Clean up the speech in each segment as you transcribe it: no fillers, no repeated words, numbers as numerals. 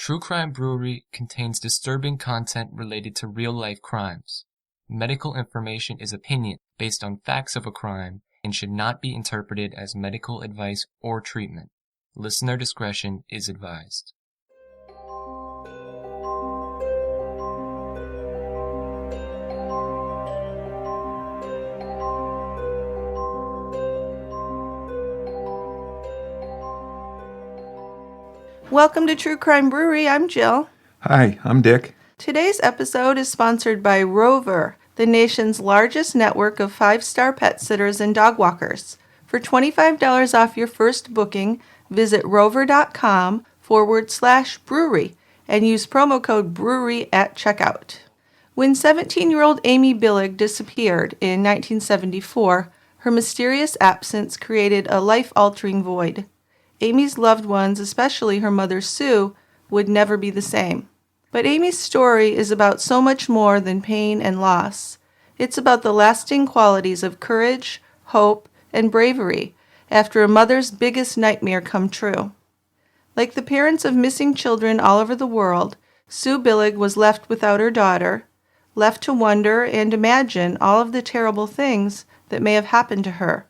True Crime Brewery contains disturbing content related to real-life crimes. Medical information is opinion based on facts of a crime and should not be interpreted as medical advice or treatment. Listener discretion is advised. Welcome to True Crime Brewery. I'm Jill. Hi, I'm Dick. Today's episode is sponsored by Rover, the nation's largest network of 5-star pet sitters and dog walkers. For $25 off your first booking, visit rover.com/brewery and use promo code brewery at checkout. When 17-year-old Amy Billig disappeared in 1974, her mysterious absence created a life-altering void. Amy's loved ones, especially her mother Sue, would never be the same. But Amy's story is about so much more than pain and loss. It's about the lasting qualities of courage, hope, and bravery after a mother's biggest nightmare come true. Like the parents of missing children all over the world, Sue Billig was left without her daughter, left to wonder and imagine all of the terrible things that may have happened to her.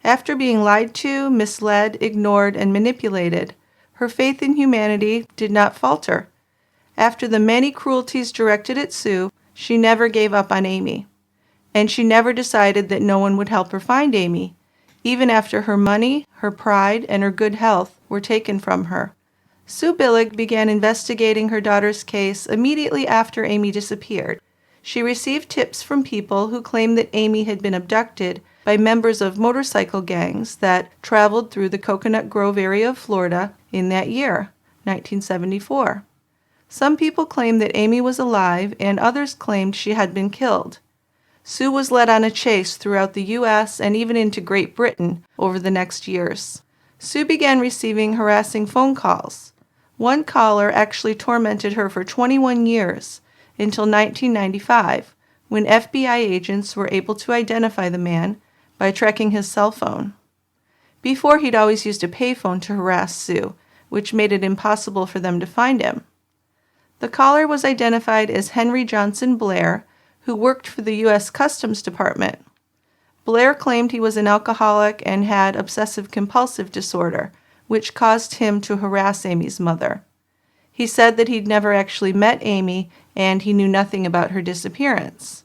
After being lied to, misled, ignored, and manipulated, her faith in humanity did not falter. After the many cruelties directed at Sue, she never gave up on Amy. And she never decided that no one would help her find Amy, even after her money, her pride, and her good health were taken from her. Sue Billig began investigating her daughter's case immediately after Amy disappeared. She received tips from people who claimed that Amy had been abducted by members of motorcycle gangs that traveled through the Coconut Grove area of Florida in that year, 1974. Some people claimed that Amy was alive, and others claimed she had been killed. Sue was led on a chase throughout the U.S. and even into Great Britain over the next years. Sue began receiving harassing phone calls. One caller actually tormented her for 21 years, until 1995, when FBI agents were able to identify the man by tracking his cell phone. Before, he'd always used a payphone to harass Sue, which made it impossible for them to find him. The caller was identified as Henry Johnson Blair, who worked for the U.S. Customs Department. Blair claimed he was an alcoholic and had obsessive-compulsive disorder, which caused him to harass Amy's mother. He said that he'd never actually met Amy and he knew nothing about her disappearance.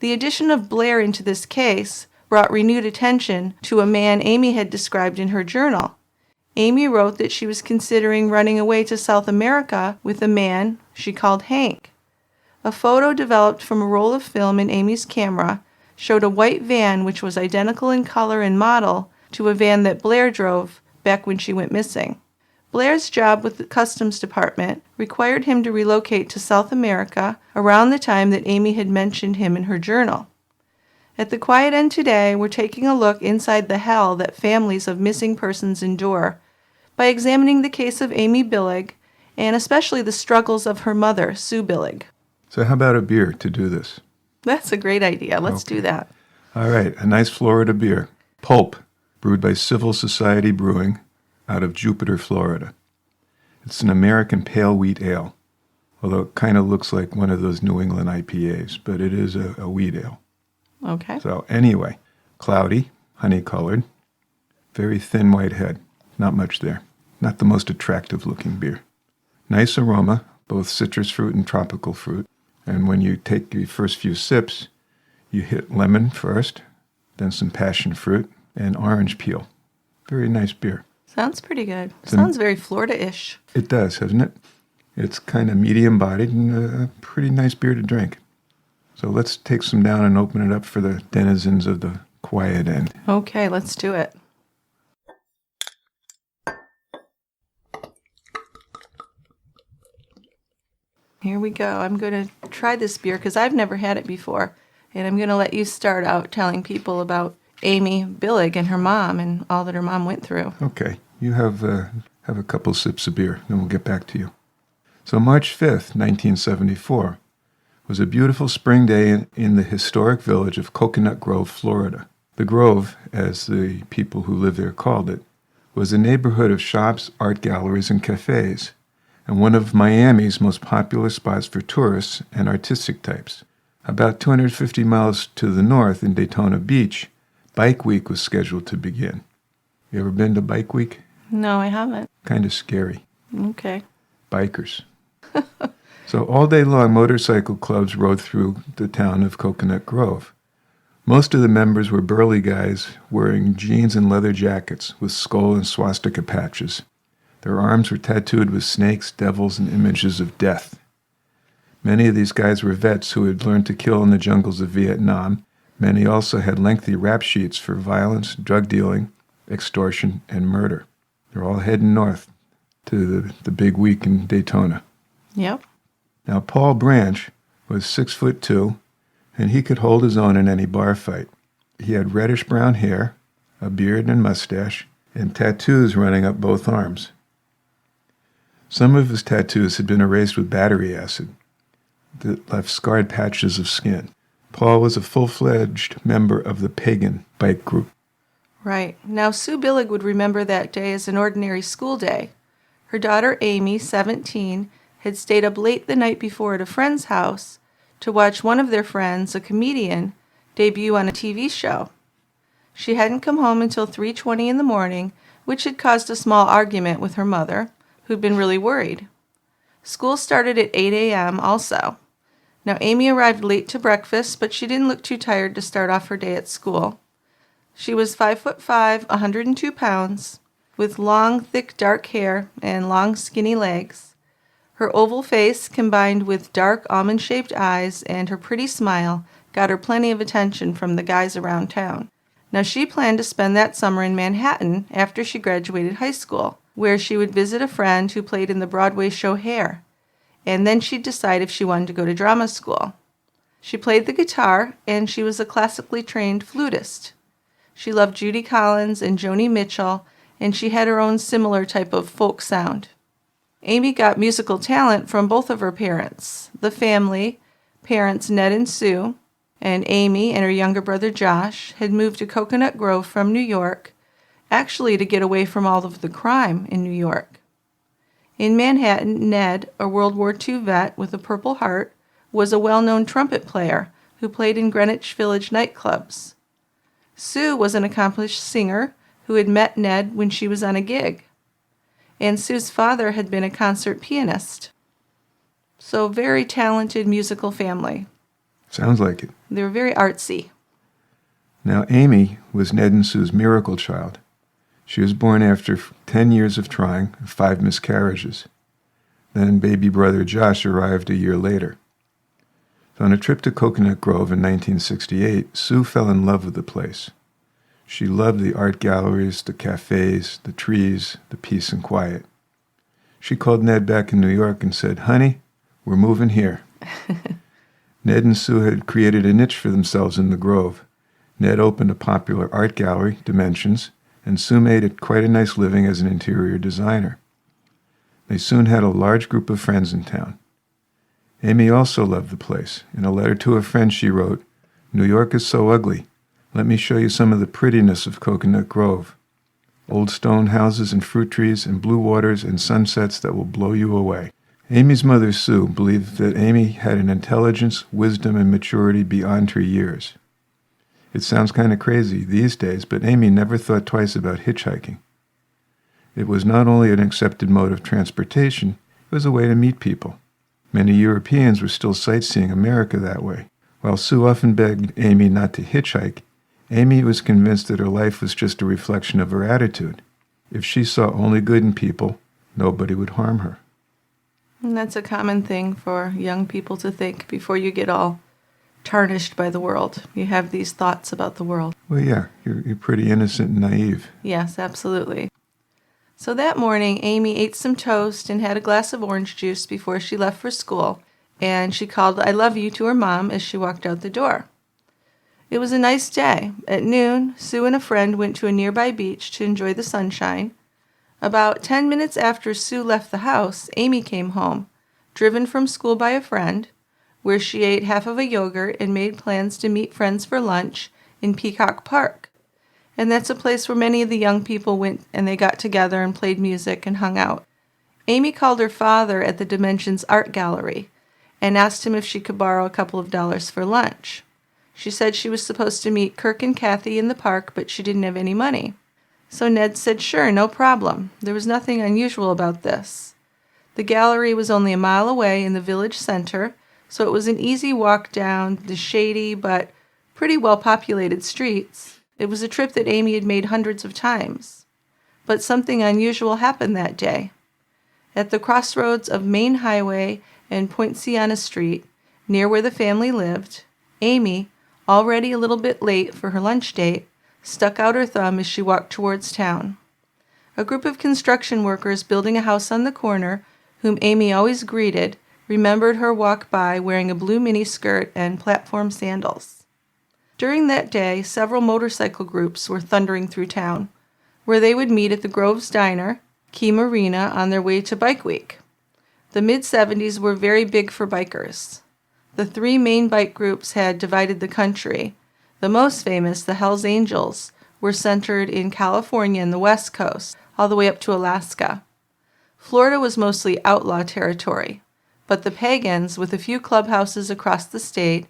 The addition of Blair into this case brought renewed attention to a man Amy had described in her journal. Amy wrote that she was considering running away to South America with a man she called Hank. A photo developed from a roll of film in Amy's camera showed a white van which was identical in color and model to a van that Blair drove back when she went missing. Blair's job with the Customs Department required him to relocate to South America around the time that Amy had mentioned him in her journal. At the Quiet End today, we're taking a look inside the hell that families of missing persons endure by examining the case of Amy Billig and especially the struggles of her mother, Sue Billig. So how about a beer to do this? That's a great idea. Let's do that. All right, a nice Florida beer. Pulp, brewed by Civil Society Brewing out of Jupiter, Florida. It's an American pale wheat ale, although it kind of looks like one of those New England IPAs, but it is a wheat ale. Okay. So anyway, cloudy, honey-colored, very thin white head. Not much there. Not the most attractive looking beer. Nice aroma, both citrus fruit and tropical fruit. And when you take your first few sips, you hit lemon first, then some passion fruit, and orange peel. Very nice beer. Sounds pretty good. Sounds very Florida-ish. It does, doesn't it? It's kind of medium-bodied and a pretty nice beer to drink. So let's take some down and open it up for the denizens of the Quiet End. Okay, let's do it. Here we go. I'm going to try this beer because I've never had it before. And I'm going to let you start out telling people about Amy Billig and her mom and all that her mom went through. Okay. You have a couple sips of beer, then we'll get back to you. So March 5th, 1974, was a beautiful spring day in the historic village of Coconut Grove, Florida. The Grove, as the people who live there called it, was a neighborhood of shops, art galleries, and cafes, and one of Miami's most popular spots for tourists and artistic types. About 250 miles to the north in Daytona Beach, Bike Week was scheduled to begin. You ever been to Bike Week? No, I haven't. Kind of scary. Okay. Bikers. So all day long, motorcycle clubs rode through the town of Coconut Grove. Most of the members were burly guys wearing jeans and leather jackets with skull and swastika patches. Their arms were tattooed with snakes, devils, and images of death. Many of these guys were vets who had learned to kill in the jungles of Vietnam. Many also had lengthy rap sheets for violence, drug dealing, extortion, and murder. They're all heading north to the big week in Daytona. Yep. Now, Paul Branch was 6'2", and he could hold his own in any bar fight. He had reddish-brown hair, a beard and mustache, and tattoos running up both arms. Some of his tattoos had been erased with battery acid that left scarred patches of skin. Paul was a full-fledged member of the Pagan bike group. Right. Now, Sue Billig would remember that day as an ordinary school day. Her daughter Amy, 17, had stayed up late the night before at a friend's house to watch one of their friends, a comedian, debut on a TV show. She hadn't come home until 3:20 in the morning, which had caused a small argument with her mother, who'd been really worried. School started at 8 a.m. also. Now, Amy arrived late to breakfast, but she didn't look too tired to start off her day at school. She was 5'5", 102 pounds, with long, thick, dark hair and long, skinny legs. Her oval face, combined with dark, almond-shaped eyes and her pretty smile, got her plenty of attention from the guys around town. Now, she planned to spend that summer in Manhattan after she graduated high school, where she would visit a friend who played in the Broadway show Hair, and then she'd decide if she wanted to go to drama school. She played the guitar, and she was a classically trained flutist. She loved Judy Collins and Joni Mitchell, and she had her own similar type of folk sound. Amy got musical talent from both of her parents. The family, parents Ned and Sue, and Amy and her younger brother Josh had moved to Coconut Grove from New York, actually to get away from all of the crime in New York. In Manhattan, Ned, a World War II vet with a Purple Heart, was a well-known trumpet player who played in Greenwich Village nightclubs. Sue was an accomplished singer who had met Ned when she was on a gig. And Sue's father had been a concert pianist. So, very talented musical family. Sounds like it. They were very artsy. Now, Amy was Ned and Sue's miracle child. She was born after 10 years of trying and 5 miscarriages. Then baby brother Josh arrived a year later. So on a trip to Coconut Grove in 1968, Sue fell in love with the place. She loved the art galleries, the cafes, the trees, the peace and quiet. She called Ned back in New York and said, "Honey, we're moving here." Ned and Sue had created a niche for themselves in the Grove. Ned opened a popular art gallery, Dimensions, and Sue made it quite a nice living as an interior designer. They soon had a large group of friends in town. Amy also loved the place. In a letter to a friend she wrote, "New York is so ugly. Let me show you some of the prettiness of Coconut Grove. Old stone houses and fruit trees and blue waters and sunsets that will blow you away." Amy's mother, Sue, believed that Amy had an intelligence, wisdom, and maturity beyond her years. It sounds kind of crazy these days, but Amy never thought twice about hitchhiking. It was not only an accepted mode of transportation, it was a way to meet people. Many Europeans were still sightseeing America that way. While Sue often begged Amy not to hitchhike, Amy was convinced that her life was just a reflection of her attitude. If she saw only good in people, nobody would harm her. And that's a common thing for young people to think before you get all tarnished by the world. You have these thoughts about the world. Well, yeah, you're pretty innocent and naive. Yes, absolutely. So that morning, Amy ate some toast and had a glass of orange juice before she left for school, and she called "I love you" to her mom as she walked out the door. It was a nice day. At noon, Sue and a friend went to a nearby beach to enjoy the sunshine. About 10 minutes after Sue left the house, Amy came home, driven from school by a friend, where she ate half of a yogurt and made plans to meet friends for lunch in Peacock Park. And that's a place where many of the young people went and they got together and played music and hung out. Amy called her father at the Dimensions Art Gallery and asked him if she could borrow a couple of dollars for lunch. She said she was supposed to meet Kirk and Kathy in the park, but she didn't have any money. So Ned said, sure, no problem. There was nothing unusual about this. The gallery was only a mile away in the village center, so it was an easy walk down the shady but pretty well-populated streets. It was a trip that Amy had made hundreds of times. But something unusual happened that day. At the crossroads of Main Highway and Poinciana Street, near where the family lived, Amy, already a little bit late for her lunch date, stuck out her thumb as she walked towards town. A group of construction workers building a house on the corner, whom Amy always greeted, remembered her walk by wearing a blue miniskirt and platform sandals. During that day, several motorcycle groups were thundering through town, where they would meet at the Groves Diner, Key Marina, on their way to Bike Week. The mid-'70s were very big for bikers. The three main bike groups had divided the country. The most famous, the Hells Angels, were centered in California and the West Coast, all the way up to Alaska. Florida was mostly outlaw territory, but the Pagans, with a few clubhouses across the state,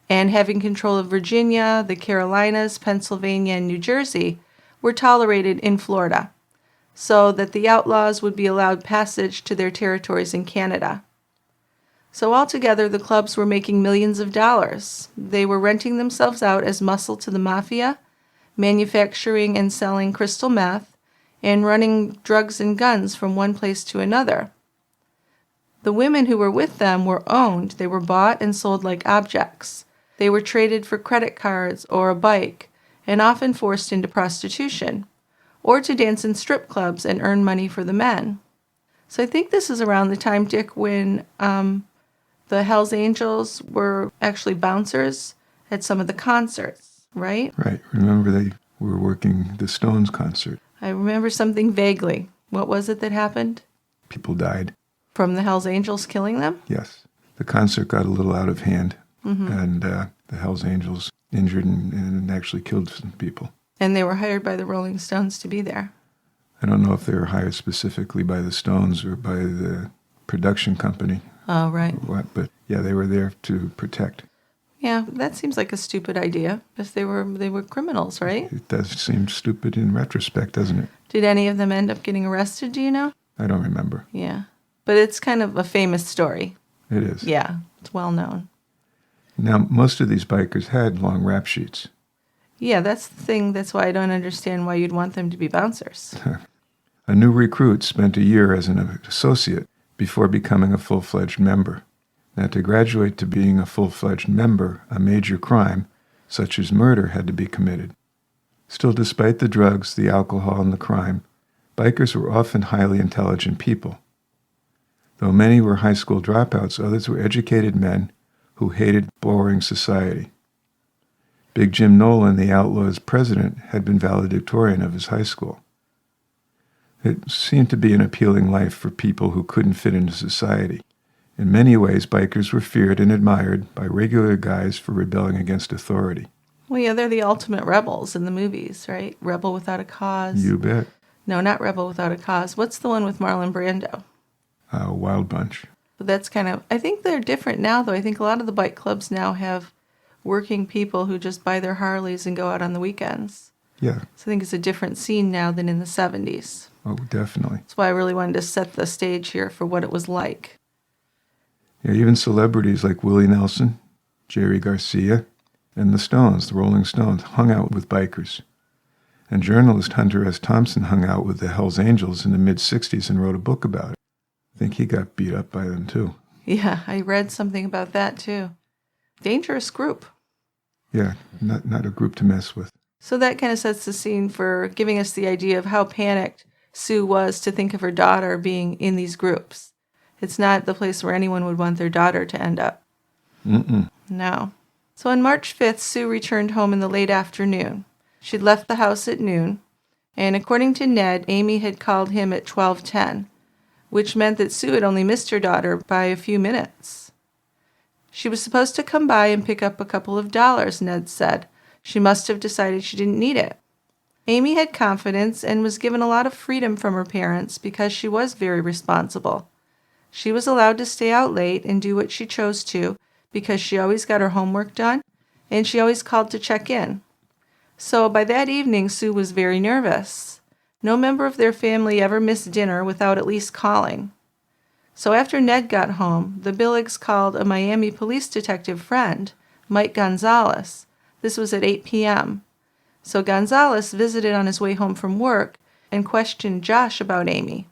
and having control of Virginia, the Carolinas, Pennsylvania, and New Jersey, were tolerated in Florida, so that the outlaws would be allowed passage to their territories in Canada. So altogether, the clubs were making millions of dollars. They were renting themselves out as muscle to the mafia, manufacturing and selling crystal meth, and running drugs and guns from one place to another. The women who were with them were owned. They were bought and sold like objects. They were traded for credit cards or a bike, and often forced into prostitution, or to dance in strip clubs and earn money for the men. So I think this is around the time, Dick, when the Hells Angels were actually bouncers at some of the concerts, right? Right. Remember they were working the Stones concert. I remember something vaguely. What was it that happened? People died. From the Hells Angels killing them? Yes. The concert got a little out of hand, and the Hells Angels injured and actually killed some people. And they were hired by the Rolling Stones to be there. I don't know if they were hired specifically by the Stones or by the production company. Oh, right. Or what, but yeah, they were there to protect. Yeah, that seems like a stupid idea, because they were criminals, right? It does seem stupid in retrospect, doesn't it? Did any of them end up getting arrested, do you know? I don't remember. Yeah. But it's kind of a famous story. It is. Yeah, it's well known. Now, most of these bikers had long rap sheets. Yeah, that's the thing. That's why I don't understand why you'd want them to be bouncers. A new recruit spent a year as an associate before becoming a full-fledged member. Now, to graduate to being a full-fledged member, a major crime, such as murder, had to be committed. Still, despite the drugs, the alcohol, and the crime, bikers were often highly intelligent people. Though many were high school dropouts, others were educated men who hated boring society. Big Jim Nolan, the Outlaws' president, had been valedictorian of his high school. It seemed to be an appealing life for people who couldn't fit into society. In many ways, bikers were feared and admired by regular guys for rebelling against authority. Well, yeah, they're the ultimate rebels in the movies, right? Rebel Without a Cause. You bet. No, not Rebel Without a Cause. What's the one with Marlon Brando? Wild Bunch. But that's kind of, I think they're different now, though. I think a lot of the bike clubs now have working people who just buy their Harleys and go out on the weekends. Yeah. So I think it's a different scene now than in the 70s. Oh, definitely. That's why I really wanted to set the stage here for what it was like. Yeah, even celebrities like Willie Nelson, Jerry Garcia, and the Stones, the Rolling Stones, hung out with bikers. And journalist Hunter S. Thompson hung out with the Hells Angels in the mid-'60s and wrote a book about it. I think he got beat up by them, too. Yeah, I read something about that, too. Dangerous group. Yeah, not a group to mess with. So that kind of sets the scene for giving us the idea of how panicked Sue was to think of her daughter being in these groups. It's not the place where anyone would want their daughter to end up. Mm-mm. No. So on March 5th, Sue returned home in the late afternoon. She'd left the house at noon, and according to Ned, Amy had called him at 12:10, which meant that Sue had only missed her daughter by a few minutes. She was supposed to come by and pick up a couple of dollars, Ned said. She must have decided she didn't need it. Amy had confidence and was given a lot of freedom from her parents because she was very responsible. She was allowed to stay out late and do what she chose to because she always got her homework done, and she always called to check in. So by that evening, Sue was very nervous. No member of their family ever missed dinner without at least calling. So after Ned got home, the Billigs called a Miami police detective friend, Mike Gonzalez. This was at 8 p.m. So Gonzalez visited on his way home from work and questioned Josh about Amy,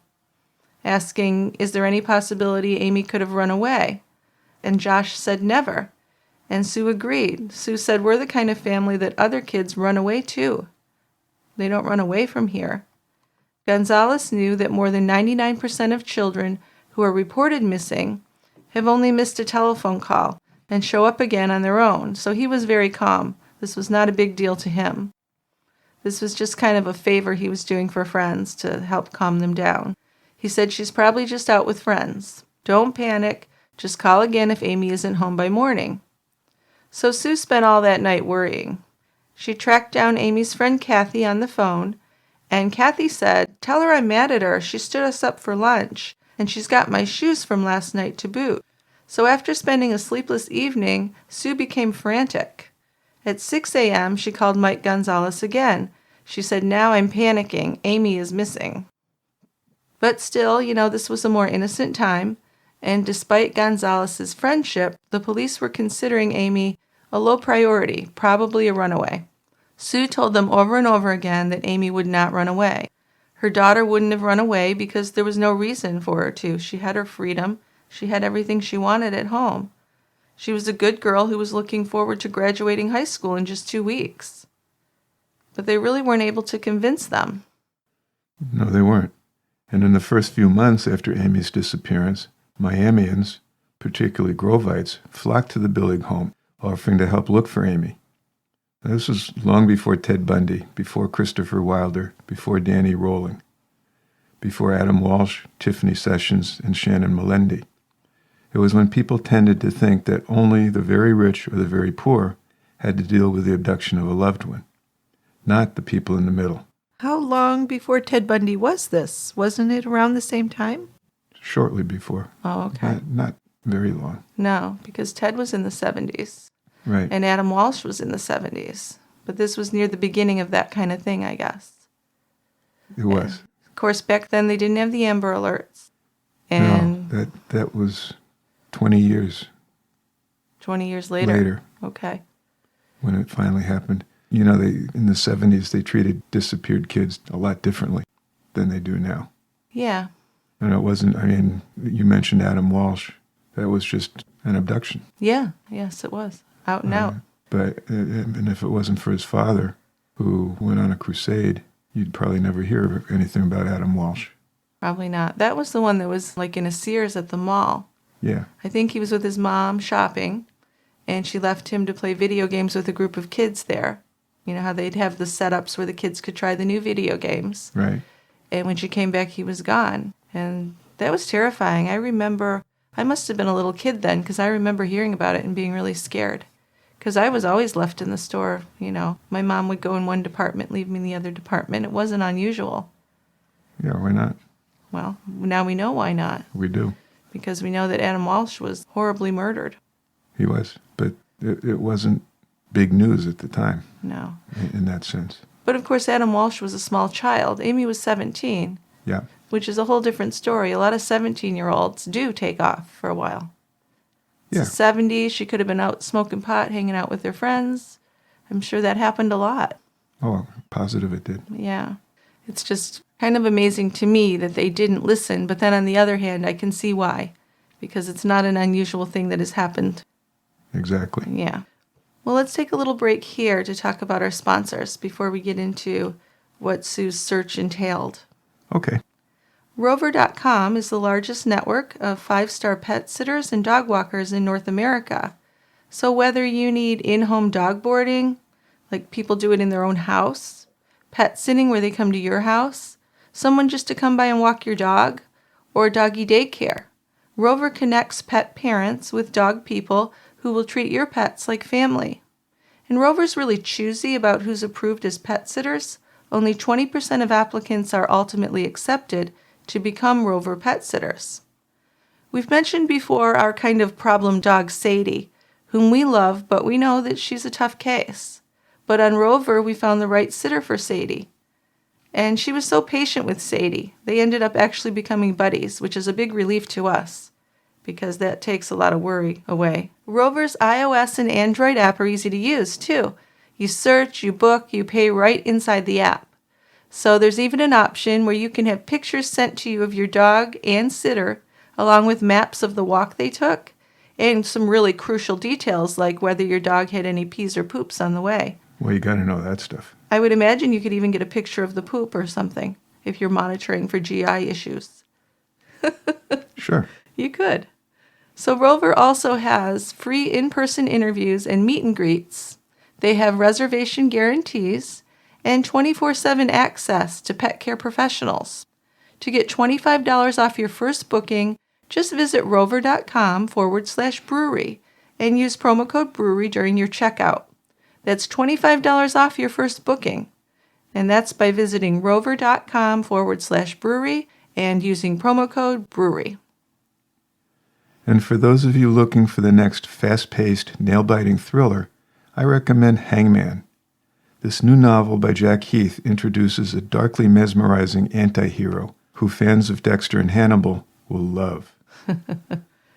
asking, is there any possibility Amy could have run away? And Josh said never. And Sue agreed. Sue said, we're the kind of family that other kids run away to. They don't run away from here. Gonzalez knew that more than 99% of children who are reported missing have only missed a telephone call and show up again on their own, so he was very calm. This was not a big deal to him. This was just kind of a favor he was doing for friends to help calm them down. He said, she's probably just out with friends. Don't panic. Just call again if Amy isn't home by morning. So Sue spent all that night worrying. She tracked down Amy's friend Kathy on the phone, and Kathy said, tell her I'm mad at her. She stood us up for lunch, and she's got my shoes from last night to boot. So after spending a sleepless evening, Sue became frantic. At 6 a.m., she called Mike Gonzalez again. She said, now I'm panicking. Amy is missing. But still, this was a more innocent time, and despite Gonzalez's friendship, the police were considering Amy a low priority, probably a runaway. Sue told them over and over again that Amy would not run away. Her daughter wouldn't have run away because there was no reason for her to. She had her freedom. She had everything she wanted at home. She was a good girl who was looking forward to graduating high school in just 2 weeks. But they really weren't able to convince them. No, they weren't. And in the first few months after Amy's disappearance, Miamians, particularly Grovites, flocked to the Billig home, offering to help look for Amy. This was long before Ted Bundy, before Christopher Wilder, before Danny Rolling, before Adam Walsh, Tiffany Sessions, and Shannon Melendi. It was when people tended to think that only the very rich or the very poor had to deal with the abduction of a loved one, not the people in the middle. How long before Ted Bundy was this? Wasn't it around the same time? Shortly before. Oh, okay. Not very long. No, because Ted was in the 70s. Right. And Adam Walsh was in the 70s. But this was near the beginning of that kind of thing, I guess. It was. And of course, back then they didn't have the Amber Alerts. And no, that was 20 years. 20 years later? Later. Okay. When it finally happened. In the 70s, they treated disappeared kids a lot differently than they do now. Yeah. And it wasn't, you mentioned Adam Walsh. That was just an abduction. Yeah. Yes, it was. Out and out. And if it wasn't for his father, who went on a crusade, you'd probably never hear anything about Adam Walsh. Probably not. That was the one that was like in a Sears at the mall. Yeah. I think he was with his mom shopping, and she left him to play video games with a group of kids there. You know how they'd have the setups where the kids could try the new video games. Right. And when she came back, he was gone. And that was terrifying. I remember, I must have been a little kid then, because I remember hearing about it and being really scared. Because I was always left in the store, My mom would go in one department, leave me in the other department. It wasn't unusual. Yeah, why not? Well, now we know why not. We do. Because we know that Adam Walsh was horribly murdered. He was. But it wasn't big news at the time. No. In that sense. But of course, Adam Walsh was a small child. Amy was 17. Yeah. Which is a whole different story. A lot of 17-year-olds do take off for a while. Yeah. It's the 70s. She could have been out smoking pot, hanging out with her friends. I'm sure that happened a lot. Oh, positive it did. Yeah. It's just kind of amazing to me that they didn't listen. But then on the other hand, I can see why. Because it's not an unusual thing that has happened. Exactly. Yeah. Well, let's take a little break here to talk about our sponsors before we get into what Sue's search entailed. Okay. Rover.com is the largest network of 5-star pet sitters and dog walkers in North America. So whether you need in-home dog boarding, like people do it in their own house, pet sitting where they come to your house, someone just to come by and walk your dog, or doggy daycare, Rover connects pet parents with dog people who will treat your pets like family. And Rover's really choosy about who's approved as pet sitters, only 20% of applicants are ultimately accepted to become Rover pet sitters. We've mentioned before our kind of problem dog Sadie, whom we love, but we know that she's a tough case. But on Rover, we found the right sitter for Sadie. And she was so patient with Sadie, they ended up actually becoming buddies, which is a big relief to us, because that takes a lot of worry away. Rover's iOS and Android app are easy to use, too. You search, you book, you pay right inside the app. So there's even an option where you can have pictures sent to you of your dog and sitter, along with maps of the walk they took, and some really crucial details like whether your dog had any pees or poops on the way. Well, you got to know that stuff. I would imagine you could even get a picture of the poop or something if you're monitoring for GI issues. Sure. You could. So Rover also has free in-person interviews and meet and greets. They have reservation guarantees and 24/7 access to pet care professionals. To get $25 off your first booking, just visit rover.com/brewery and use promo code brewery during your checkout. That's $25 off your first booking. And that's by visiting rover.com/brewery and using promo code brewery. And for those of you looking for the next fast-paced, nail-biting thriller, I recommend Hangman. This new novel by Jack Heath introduces a darkly mesmerizing anti-hero who fans of Dexter and Hannibal will love.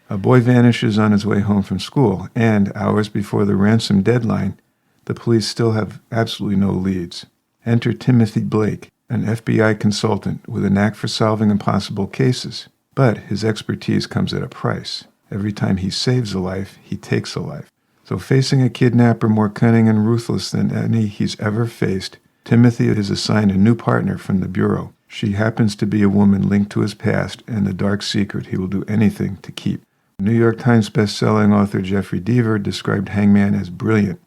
A boy vanishes on his way home from school, and hours before the ransom deadline, the police still have absolutely no leads. Enter Timothy Blake, an FBI consultant with a knack for solving impossible cases. But his expertise comes at a price. Every time he saves a life, he takes a life. So facing a kidnapper more cunning and ruthless than any he's ever faced, Timothy is assigned a new partner from the Bureau. She happens to be a woman linked to his past and the dark secret he will do anything to keep. New York Times best-selling author Jeffrey Deaver described Hangman as brilliant,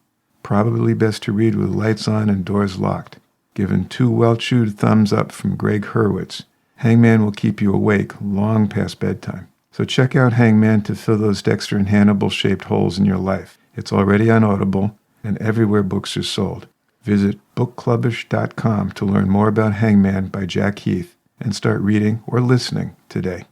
probably best to read with lights on and doors locked. Given 2 well-chewed thumbs up from Greg Hurwitz, Hangman will keep you awake long past bedtime. So check out Hangman to fill those Dexter and Hannibal-shaped holes in your life. It's already on Audible and everywhere books are sold. Visit bookclubish.com to learn more about Hangman by Jack Heath and start reading or listening today.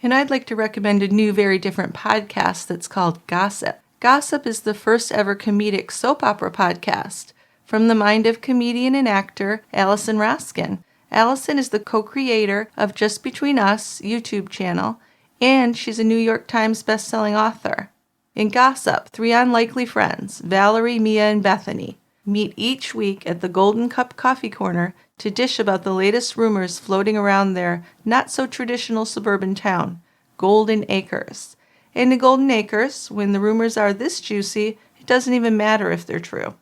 And I'd like to recommend a new, very different podcast that's called Gossip. Gossip is the first ever comedic soap opera podcast from the mind of comedian and actor Alison Raskin. Alison is the co-creator of Just Between Us YouTube channel, and she's a New York Times best-selling author. In Gossip, 3 unlikely friends, Valerie, Mia, and Bethany, meet each week at the Golden Cup Coffee Corner to dish about the latest rumors floating around their not-so-traditional suburban town, Golden Acres. And in Golden Acres, when the rumors are this juicy, it doesn't even matter if they're true.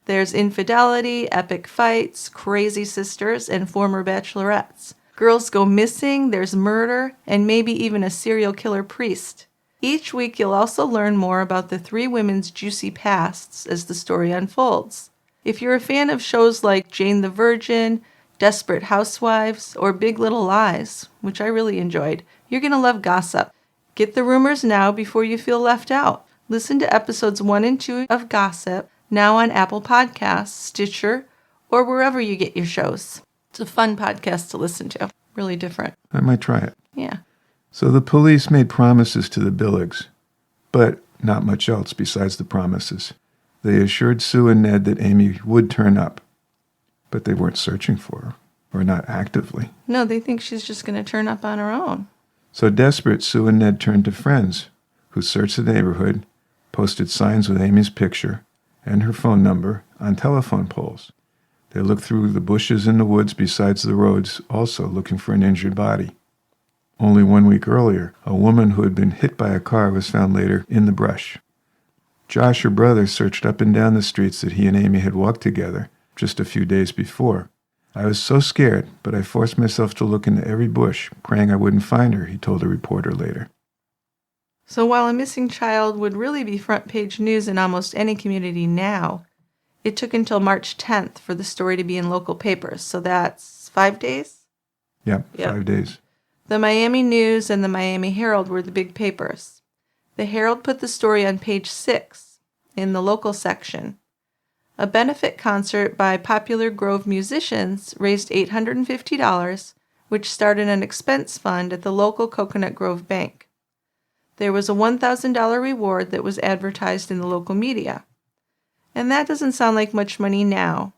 There's infidelity, epic fights, crazy sisters, and former bachelorettes. Girls go missing, there's murder, and maybe even a serial killer priest. Each week you'll also learn more about the 3 women's juicy pasts as the story unfolds. If you're a fan of shows like Jane the Virgin, Desperate Housewives, or Big Little Lies, which I really enjoyed, you're going to love Gossip. Get the rumors now before you feel left out. Listen to episodes 1 and 2 of Gossip, now on Apple Podcasts, Stitcher, or wherever you get your shows. It's a fun podcast to listen to. Really different. I might try it. Yeah. So the police made promises to the Billigs, but not much else besides the promises. They assured Sue and Ned that Amy would turn up, but they weren't searching for her, or not actively. No, they think she's just going to turn up on her own. So desperate, Sue and Ned turned to friends, who searched the neighborhood, posted signs with Amy's picture and her phone number on telephone poles. They looked through the bushes in the woods besides the roads, also looking for an injured body. Only 1 week earlier, a woman who had been hit by a car was found later in the brush. Josh, her brother, searched up and down the streets that he and Amy had walked together just a few days before. I was so scared, but I forced myself to look into every bush, praying I wouldn't find her, he told a reporter later. So while a missing child would really be front page news in almost any community now, it took until March 10th for the story to be in local papers. So that's 5 days? Yep. 5 days. The Miami News and the Miami Herald were the big papers. The Herald put the story on page 6 in the local section. A benefit concert by popular Grove musicians raised $850, which started an expense fund at the local Coconut Grove Bank. There was a $1,000 reward that was advertised in the local media. And that doesn't sound like much money now,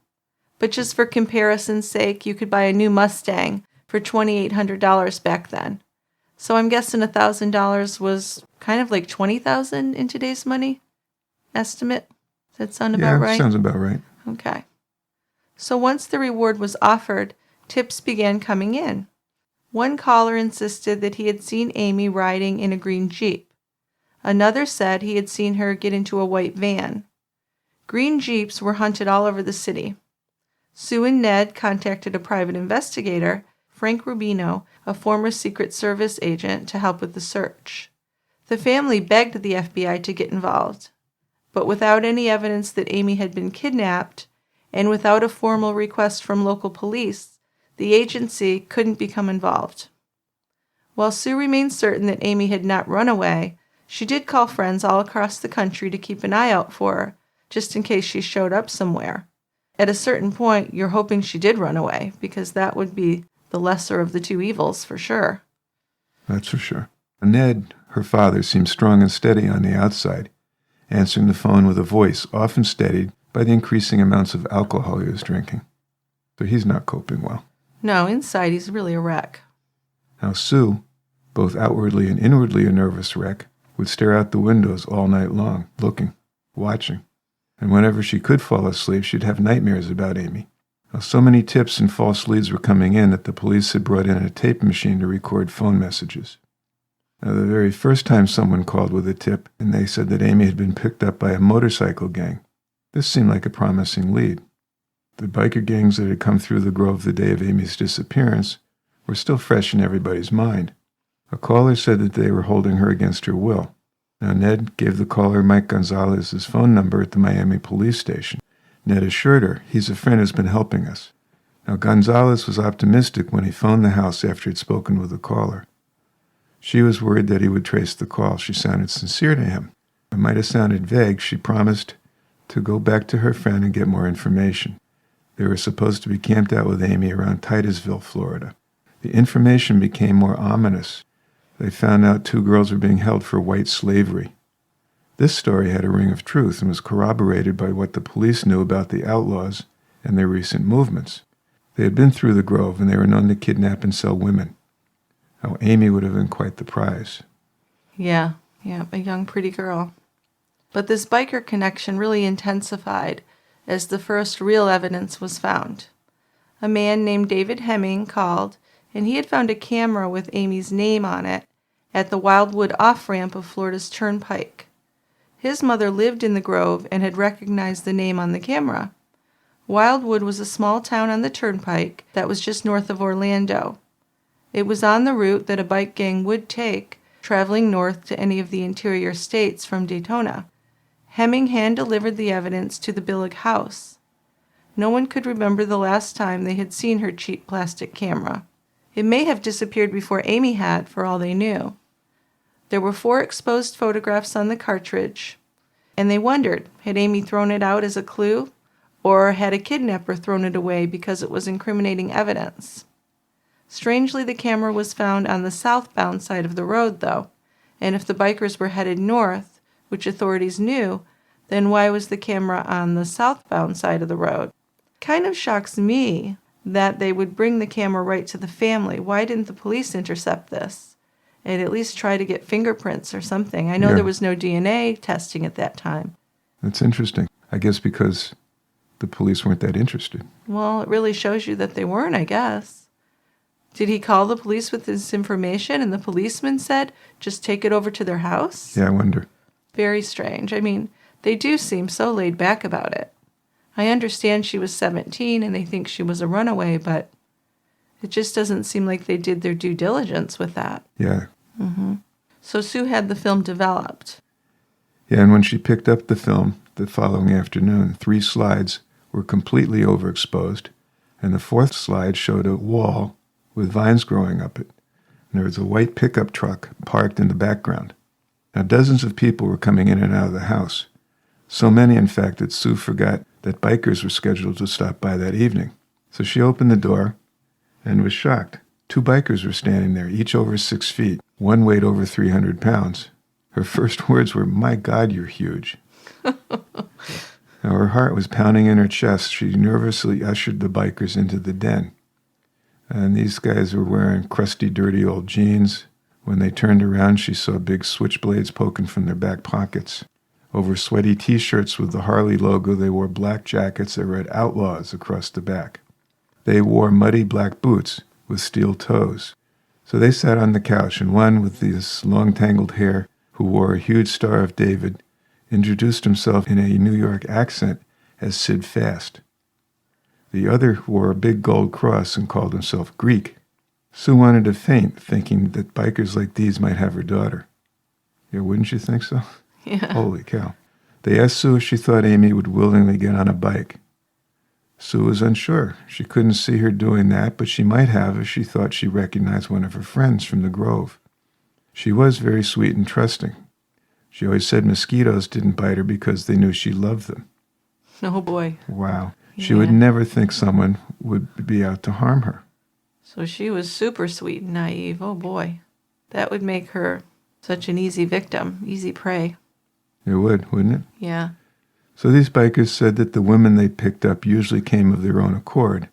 but just for comparison's sake, you could buy a new Mustang for $2,800 back then. So I'm guessing $1,000 was kind of like $20,000 in today's money estimate. Does that sound about right? Yeah, sounds about right. Okay. So once the reward was offered, tips began coming in. One caller insisted that he had seen Amy riding in a green Jeep. Another said he had seen her get into a white van. Green Jeeps were hunted all over the city. Sue and Ned contacted a private investigator, Frank Rubino, a former Secret Service agent, to help with the search. The family begged the FBI to get involved, but without any evidence that Amy had been kidnapped, and without a formal request from local police, the agency couldn't become involved. While Sue remained certain that Amy had not run away, she did call friends all across the country to keep an eye out for her, just in case she showed up somewhere. At a certain point, you're hoping she did run away, because that would be the lesser of the two evils, for sure. That's for sure. Ned, her father, seemed strong and steady on the outside, answering the phone with a voice often steadied by the increasing amounts of alcohol he was drinking. So he's not coping well. No, inside he's really a wreck. Now Sue, both outwardly and inwardly a nervous wreck, would stare out the windows all night long, looking, watching. And whenever she could fall asleep, she'd have nightmares about Amy. Now, so many tips and false leads were coming in that the police had brought in a tape machine to record phone messages. Now, the very first time someone called with a tip, and they said that Amy had been picked up by a motorcycle gang, this seemed like a promising lead. The biker gangs that had come through the Grove the day of Amy's disappearance were still fresh in everybody's mind. A caller said that they were holding her against her will. Now, Ned gave the caller Mike Gonzalez's phone number at the Miami police station. Ned assured her he's a friend who's been helping us. Now, Gonzalez was optimistic when he phoned the house after he'd spoken with the caller. She was worried that he would trace the call. She sounded sincere to him. It might have sounded vague. She promised to go back to her friend and get more information. They were supposed to be camped out with Amy around Titusville, Florida. The information became more ominous. They found out 2 girls were being held for white slavery. This story had a ring of truth and was corroborated by what the police knew about the outlaws and their recent movements. They had been through the Grove, and they were known to kidnap and sell women. Now, Amy would have been quite the prize. Yeah, a young, pretty girl. But this biker connection really intensified as the first real evidence was found. A man named David Hemming called, and he had found a camera with Amy's name on it at the Wildwood off-ramp of Florida's Turnpike. His mother lived in the Grove and had recognized the name on the camera. Wildwood was a small town on the Turnpike that was just north of Orlando. It was on the route that a bike gang would take, traveling north to any of the interior states from Daytona. Hemming hand-delivered the evidence to the Billig house. No one could remember the last time they had seen her cheap plastic camera. It may have disappeared before Amy had, for all they knew. There were 4 exposed photographs on the cartridge, and they wondered, had Amy thrown it out as a clue, or had a kidnapper thrown it away because it was incriminating evidence? Strangely, the camera was found on the southbound side of the road, though, and if the bikers were headed north, which authorities knew, then why was the camera on the southbound side of the road? Kind of shocks me that they would bring the camera right to the family. Why didn't the police intercept this and at least try to get fingerprints or something? I know there was no DNA testing at that time. That's interesting. I guess because the police weren't that interested. Well, it really shows you that they weren't, I guess. Did he call the police with this information and the policeman said, just take it over to their house? Yeah, I wonder. Very strange. I mean, they do seem so laid back about it. I understand she was 17 and they think she was a runaway, but it just doesn't seem like they did their due diligence with that. Yeah. Mm-hmm. So Sue had the film developed. Yeah, and when she picked up the film the following afternoon, 3 slides were completely overexposed, and the 4th slide showed a wall with vines growing up it. And there was a white pickup truck parked in the background. Now, dozens of people were coming in and out of the house. So many, in fact, that Sue forgot that bikers were scheduled to stop by that evening. So she opened the door and was shocked. 2 bikers were standing there, each over 6 feet. One weighed over 300 pounds. Her first words were, "My God, you're huge." Now, her heart was pounding in her chest. She nervously ushered the bikers into the den. And these guys were wearing crusty, dirty old jeans. When they turned around, she saw big switchblades poking from their back pockets. Over sweaty T-shirts with the Harley logo, they wore black jackets that read Outlaws across the back. They wore muddy black boots with steel toes. So they sat on the couch, and one with this long tangled hair, who wore a huge Star of David, introduced himself in a New York accent as Sid Fast. The other wore a big gold cross and called himself Greek. Sue wanted to faint, thinking that bikers like these might have her daughter. Yeah, wouldn't you think so? Yeah. Holy cow. They asked Sue if she thought Amy would willingly get on a bike. Sue was unsure. She couldn't see her doing that, but she might have if she thought she recognized one of her friends from the Grove. She was very sweet and trusting. She always said mosquitoes didn't bite her because they knew she loved them. Oh, boy. Wow. She would never think someone would be out to harm her. So she was super sweet and naive. Oh, boy. That would make her such an easy victim, easy prey. It would, wouldn't it? Yeah. So these bikers said that the women they picked up usually came of their own accord,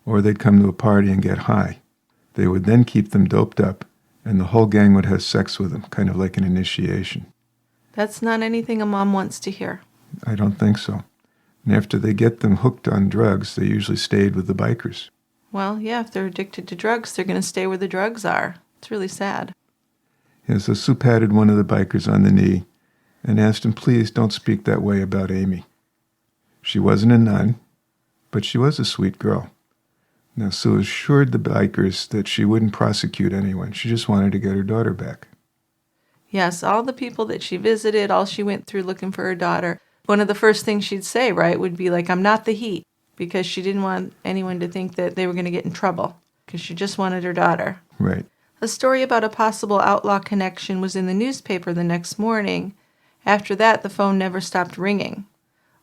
or they'd come to a party and get high. They would then keep them doped up, and the whole gang would have sex with them, kind of like an initiation. That's not anything a mom wants to hear. I don't think so. And after they get them hooked on drugs, they usually stayed with the bikers. Well, yeah, if they're addicted to drugs, they're going to stay where the drugs are. It's really sad. Yeah, so Sue patted one of the bikers on the knee and asked him, "Please don't speak that way about Amy." She wasn't a nun, but she was a sweet girl. Now, Sue assured the bikers that she wouldn't prosecute anyone. She just wanted to get her daughter back. Yes, all the people that she visited, all she went through looking for her daughter, one of the first things she'd say, right, would be like, "I'm not the heat," because she didn't want anyone to think that they were going to get in trouble, because she just wanted her daughter. Right. A story about a possible outlaw connection was in the newspaper the next morning. After that, the phone never stopped ringing.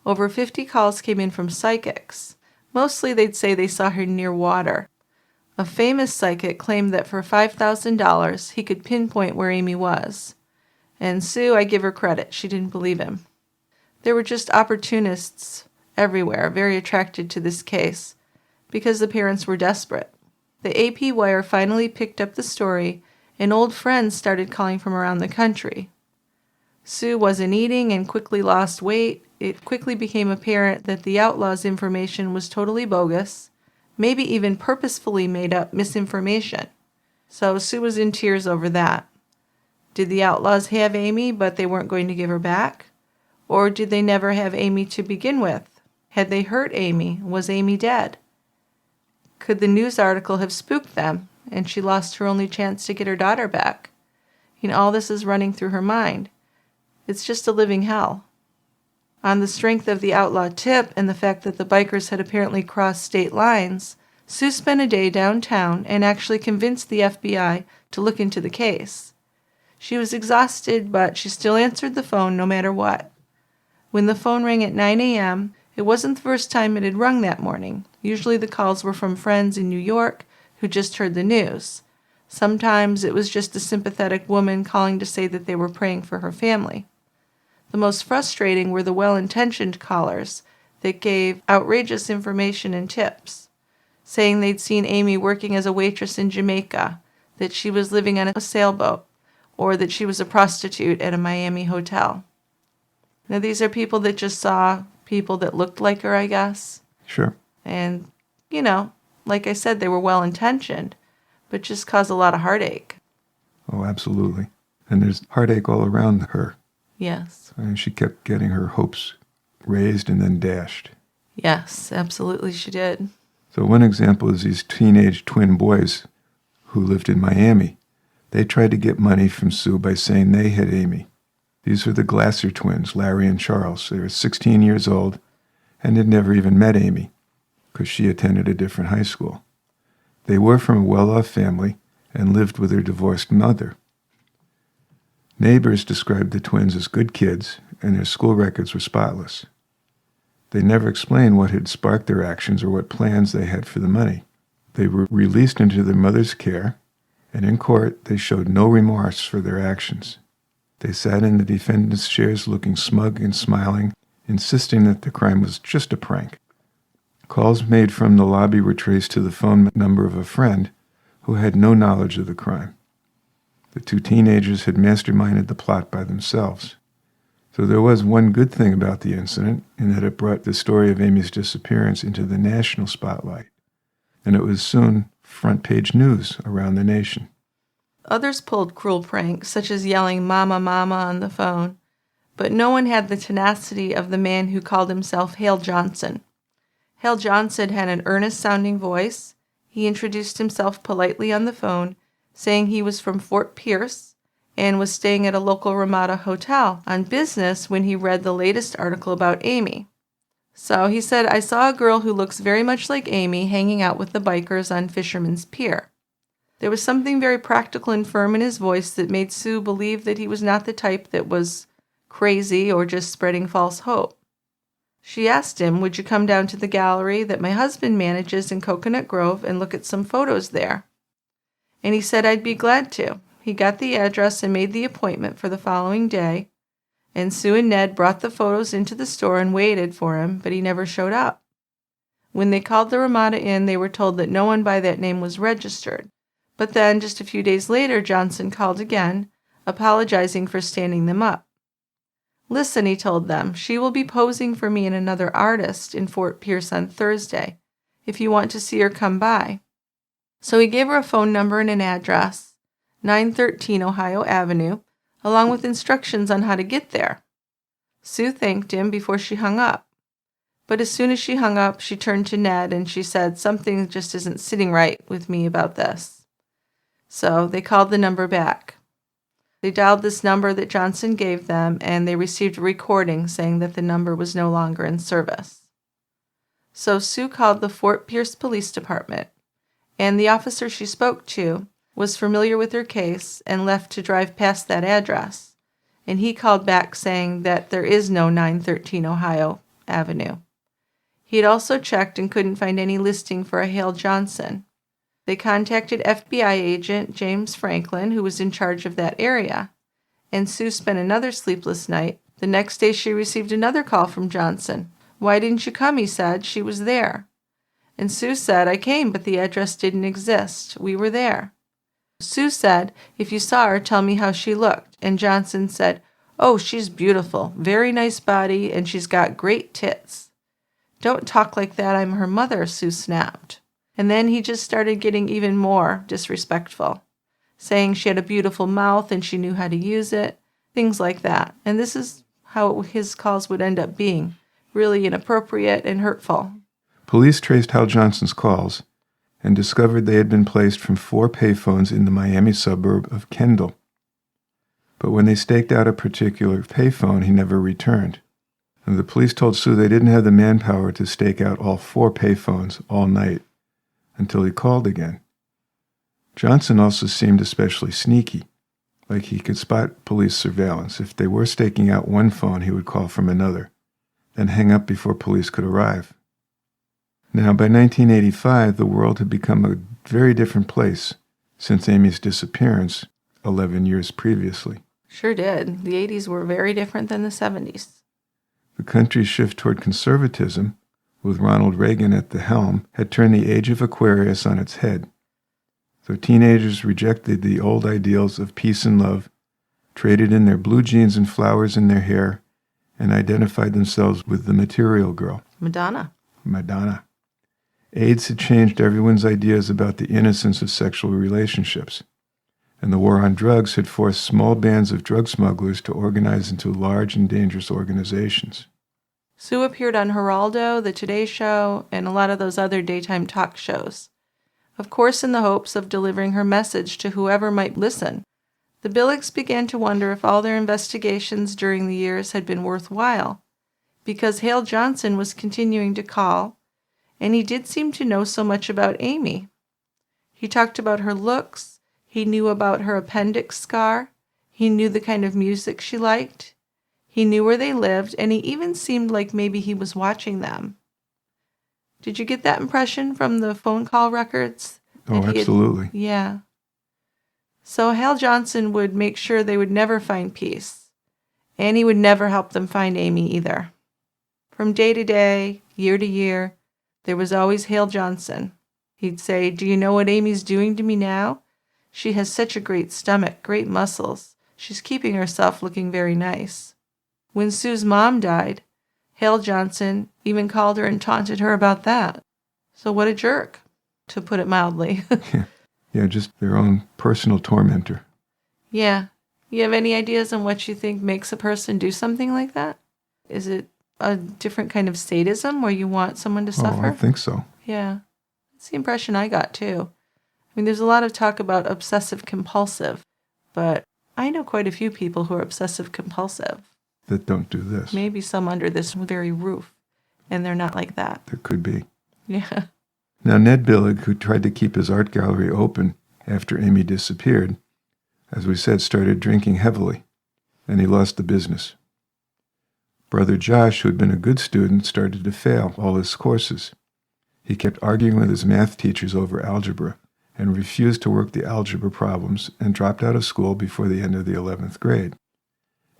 Over 50 calls came in from psychics. Mostly they'd say they saw her near water. A famous psychic claimed that for $5,000 he could pinpoint where Amy was. And Sue, I give her credit, she didn't believe him. There were just opportunists everywhere, very attracted to this case, because the parents were desperate. The AP wire finally picked up the story, and old friends started calling from around the country. Sue wasn't eating and quickly lost weight. It quickly became apparent that the outlaw's information was totally bogus, maybe even purposefully made up misinformation. So Sue was in tears over that. Did the outlaws have Amy, but they weren't going to give her back? Or did they never have Amy to begin with? Had they hurt Amy? Was Amy dead? Could the news article have spooked them, and she lost her only chance to get her daughter back? All this is running through her mind. It's just a living hell. On the strength of the outlaw tip and the fact that the bikers had apparently crossed state lines, Sue spent a day downtown and actually convinced the FBI to look into the case. She was exhausted, but she still answered the phone no matter what. When the phone rang at 9 a.m., it wasn't the first time it had rung that morning. Usually the calls were from friends in New York who just heard the news. Sometimes it was just a sympathetic woman calling to say that they were praying for her family. The most frustrating were the well-intentioned callers that gave outrageous information and tips, saying they'd seen Amy working as a waitress in Jamaica, that she was living on a sailboat, or that she was a prostitute at a Miami hotel. Now, these are people that just saw people that looked like her, I guess. Sure. And, like I said, they were well-intentioned, but just caused a lot of heartache. Oh, absolutely. And there's heartache all around her. Yes. And she kept getting her hopes raised and then dashed. Yes, absolutely she did. So one example is these teenage twin boys who lived in Miami. They tried to get money from Sue by saying they had Amy. These were the Glasser twins, Larry and Charles. They were 16 years old and had never even met Amy because she attended a different high school. They were from a well-off family and lived with their divorced mother. Neighbors described the twins as good kids, and their school records were spotless. They never explained what had sparked their actions or what plans they had for the money. They were released into their mother's care, and in court they showed no remorse for their actions. They sat in the defendant's chairs looking smug and smiling, insisting that the crime was just a prank. Calls made from the lobby were traced to the phone number of a friend who had no knowledge of the crime. The two teenagers had masterminded the plot by themselves. So there was one good thing about the incident, in that it brought the story of Amy's disappearance into the national spotlight, and it was soon front-page news around the nation. Others pulled cruel pranks, such as yelling "Mama, Mama" on the phone, but no one had the tenacity of the man who called himself Hale Johnson. Hale Johnson had an earnest-sounding voice. He introduced himself politely on the phone, saying he was from Fort Pierce and was staying at a local Ramada hotel on business when he read the latest article about Amy. So he said, "I saw a girl who looks very much like Amy hanging out with the bikers on Fisherman's Pier." There was something very practical and firm in his voice that made Sue believe that he was not the type that was crazy or just spreading false hope. She asked him, "Would you come down to the gallery that my husband manages in Coconut Grove and look at some photos there?" And he said, "I'd be glad to." He got the address and made the appointment for the following day, and Sue and Ned brought the photos into the store and waited for him, but he never showed up. When they called the Ramada Inn, they were told that no one by that name was registered. But then, just a few days later, Johnson called again, apologizing for standing them up. "Listen," he told them, "she will be posing for me and another artist in Fort Pierce on Thursday. If you want to see her, come by." So he gave her a phone number and an address, 913 Ohio Avenue, along with instructions on how to get there. Sue thanked him before she hung up. But as soon as she hung up, she turned to Ned and she said, "Something just isn't sitting right with me about this." So they called the number back. They dialed this number that Johnson gave them, and they received a recording saying that the number was no longer in service. So Sue called the Fort Pierce Police Department, and the officer she spoke to was familiar with her case and left to drive past that address, and he called back saying that there is no 913 Ohio Avenue. He had also checked and couldn't find any listing for a Hale Johnson. They contacted FBI agent James Franklin, who was in charge of that area, and Sue spent another sleepless night. The next day she received another call from Johnson. "Why didn't you come?" he said. "She was there." And Sue said, "I came, but the address didn't exist. We were there." Sue said, "If you saw her, tell me how she looked." And Johnson said, "Oh, she's beautiful, very nice body, and she's got great tits." "Don't talk like that, I'm her mother," Sue snapped. And then he just started getting even more disrespectful, saying she had a beautiful mouth and she knew how to use it, things like that. And this is how his calls would end up being, really inappropriate and hurtful. Police traced Hal Johnson's calls and discovered they had been placed from 4 payphones in the Miami suburb of Kendall. But when they staked out a particular payphone, he never returned. And the police told Sue they didn't have the manpower to stake out all 4 payphones all night, until he called again. Johnson also seemed especially sneaky, like he could spot police surveillance. If they were staking out one phone, he would call from another, then hang up before police could arrive. Now, by 1985, the world had become a very different place since Amy's disappearance 11 years previously. Sure did. The 80s were very different than the 70s. The country's shift toward conservatism, with Ronald Reagan at the helm, had turned the age of Aquarius on its head. So teenagers rejected the old ideals of peace and love, traded in their blue jeans and flowers in their hair, and identified themselves with the material girl. Madonna. AIDS had changed everyone's ideas about the innocence of sexual relationships, and the war on drugs had forced small bands of drug smugglers to organize into large and dangerous organizations. Sue appeared on Geraldo, The Today Show, and a lot of those other daytime talk shows, of course in the hopes of delivering her message to whoever might listen. The Billigs began to wonder if all their investigations during the years had been worthwhile, because Hale Johnson was continuing to call, and he did seem to know so much about Amy. He talked about her looks, he knew about her appendix scar, he knew the kind of music she liked. He knew where they lived, and he even seemed like maybe he was watching them. Did you get that impression from the phone call records? Oh, absolutely. Yeah. So Hal Johnson would make sure they would never find peace, and he would never help them find Amy either. From day to day, year to year, there was always Hal Johnson. He'd say, "Do you know what Amy's doing to me now? She has such a great stomach, great muscles. She's keeping herself looking very nice." When Sue's mom died, Hal Johnson even called her and taunted her about that. So what a jerk, to put it mildly. Yeah, just their own personal tormentor. Yeah. You have any ideas on what you think makes a person do something like that? Is it a different kind of sadism where you want someone to suffer? Oh, I think so. Yeah. That's the impression I got, too. I mean, there's a lot of talk about obsessive-compulsive, but I know quite a few people who are obsessive-compulsive. That don't do this. Maybe some under this very roof, and they're not like that. There could be. Yeah. Now, Ned Billig, who tried to keep his art gallery open after Amy disappeared, as we said, started drinking heavily, and he lost the business. Brother Josh, who had been a good student, started to fail all his courses. He kept arguing with his math teachers over algebra and refused to work the algebra problems and dropped out of school before the end of the 11th grade.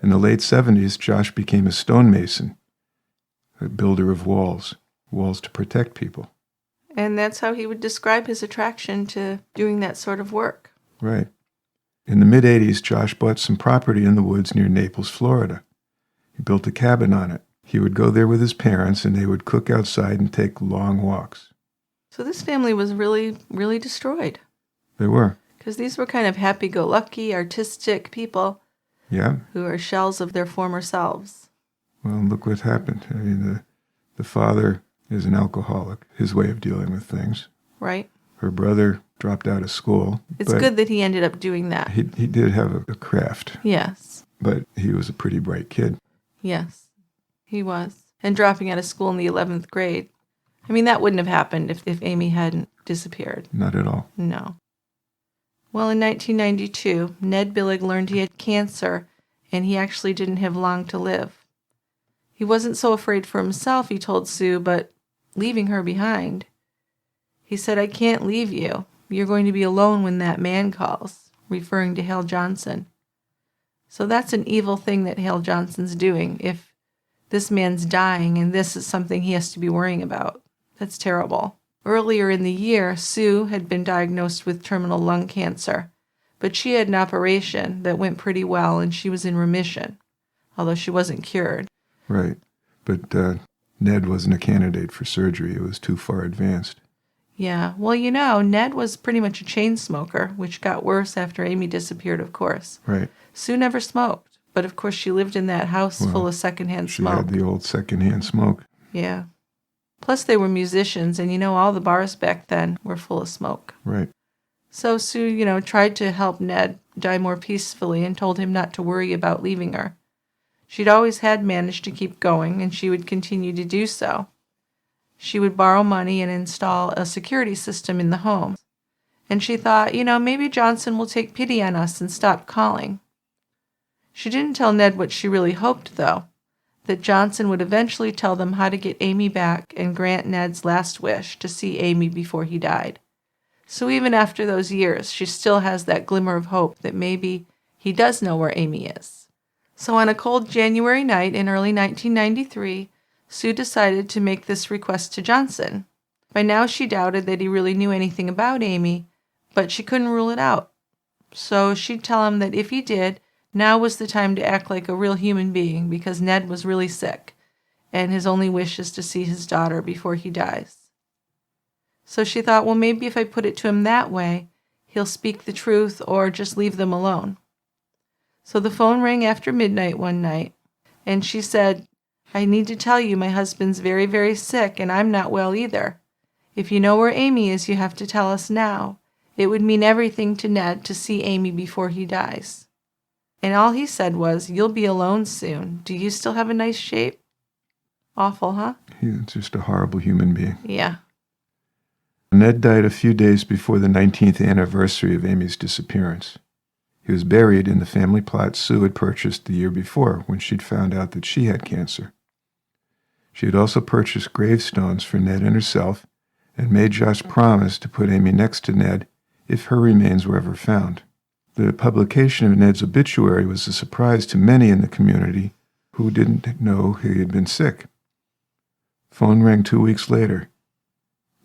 In the late 70s, Josh became a stonemason, a builder of walls to protect people. And that's how he would describe his attraction to doing that sort of work. Right. In the mid-'80s, Josh bought some property in the woods near Naples, Florida. He built a cabin on it. He would go there with his parents, and they would cook outside and take long walks. So this family was really, really destroyed. They were. Because these were kind of happy-go-lucky, artistic people. Yeah. Who are shells of their former selves. Well, look what happened. I mean, the father is an alcoholic, his way of dealing with things. Right. Her brother dropped out of school. It's good that he ended up doing that. He did have a craft. Yes. But he was a pretty bright kid. Yes, he was. And dropping out of school in the 11th grade. I mean, that wouldn't have happened if Amy hadn't disappeared. Not at all. No. Well, in 1992, Ned Billig learned he had cancer, and he actually didn't have long to live. He wasn't so afraid for himself, he told Sue, but leaving her behind. He said, "I can't leave you. You're going to be alone when that man calls," referring to Hal Johnson. So that's an evil thing that Hal Johnson's doing, if this man's dying and this is something he has to be worrying about. That's terrible. Earlier in the year, Sue had been diagnosed with terminal lung cancer, but she had an operation that went pretty well and she was in remission, although she wasn't cured. Right. But Ned wasn't a candidate for surgery. It was too far advanced. Yeah. Well, Ned was pretty much a chain smoker, which got worse after Amy disappeared, of course. Right. Sue never smoked, but of course she lived in that house full of secondhand smoke. She had the old secondhand smoke. Yeah. Plus they were musicians, and all the bars back then were full of smoke. Right. So Sue, tried to help Ned die more peacefully and told him not to worry about leaving her. She'd always had managed to keep going, and she would continue to do so. She would borrow money and install a security system in the home. And she thought, maybe Johnson will take pity on us and stop calling. She didn't tell Ned what she really hoped, though, that Johnson would eventually tell them how to get Amy back and grant Ned's last wish to see Amy before he died. So even after those years, she still has that glimmer of hope that maybe he does know where Amy is. So on a cold January night in early 1993, Sue decided to make this request to Johnson. By now she doubted that he really knew anything about Amy, but she couldn't rule it out. So she'd tell him that if he did, now was the time to act like a real human being because Ned was really sick, and his only wish is to see his daughter before he dies. So she thought, well, maybe if I put it to him that way, he'll speak the truth or just leave them alone. So the phone rang after midnight one night, and she said, "I need to tell you my husband's very, very sick, and I'm not well either. If you know where Amy is, you have to tell us now. It would mean everything to Ned to see Amy before he dies." And all he said was, "You'll be alone soon. Do you still have a nice shape?" Awful, huh? He's just a horrible human being. Yeah. Ned died a few days before the 19th anniversary of Amy's disappearance. He was buried in the family plot Sue had purchased the year before when she'd found out that she had cancer. She had also purchased gravestones for Ned and herself and made Josh promise to put Amy next to Ned if her remains were ever found. The publication of Ned's obituary was a surprise to many in the community who didn't know he had been sick. Phone rang 2 weeks later.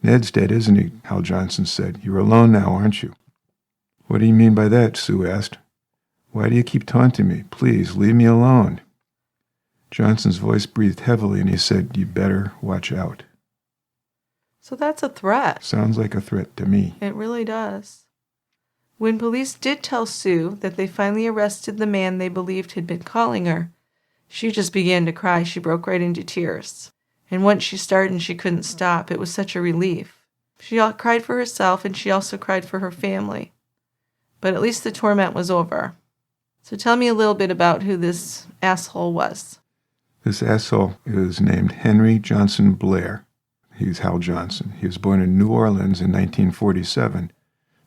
"Ned's dead, isn't he?" Hal Johnson said. "You're alone now, aren't you?" "What do you mean by that?" Sue asked. "Why do you keep taunting me? Please, leave me alone." Johnson's voice breathed heavily, and he said, "You better watch out." So that's a threat. Sounds like a threat to me. It really does. When police did tell Sue that they finally arrested the man they believed had been calling her, she just began to cry. She broke right into tears. And once she started, she couldn't stop. It was such a relief. She cried for herself, and she also cried for her family. But at least the torment was over. So tell me a little bit about who this asshole was. This asshole is named Henry Johnson Blair. He's Hal Johnson. He was born in New Orleans in 1947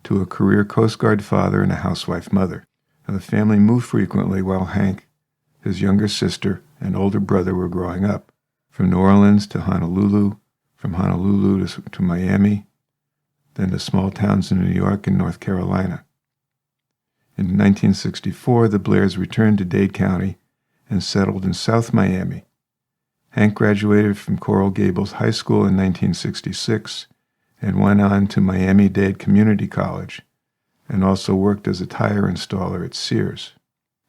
to a career Coast Guard father and a housewife mother. Now, the family moved frequently while Hank, his younger sister, and older brother were growing up, from New Orleans to Honolulu, from Honolulu to Miami, then to small towns in New York and North Carolina. In 1964, the Blairs returned to Dade County and settled in South Miami. Hank graduated from Coral Gables High School in 1966 and went on to Miami-Dade Community College and also worked as a tire installer at Shears.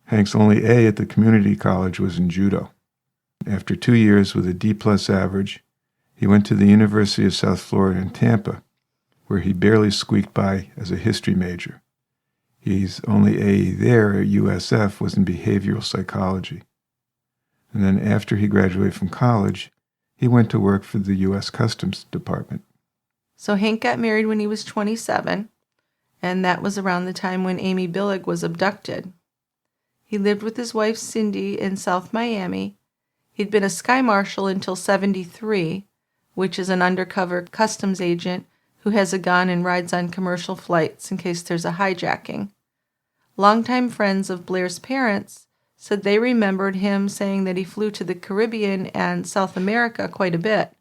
Hank's only A at the community college was in judo. After 2 years with a D+ average, he went to the University of South Florida in Tampa, where he barely squeaked by as a history major. His only A there at USF was in behavioral psychology. And then after he graduated from college, he went to work for the U.S. Customs Department. So Hank got married when he was 27, and that was around the time when Amy Billig was abducted. He lived with his wife Cindy in South Miami. He'd been a sky marshal until 73, which is an undercover customs agent who has a gun and rides on commercial flights in case there's a hijacking. Longtime friends of Blair's parents said they remembered him saying that he flew to the Caribbean and South America quite a bit.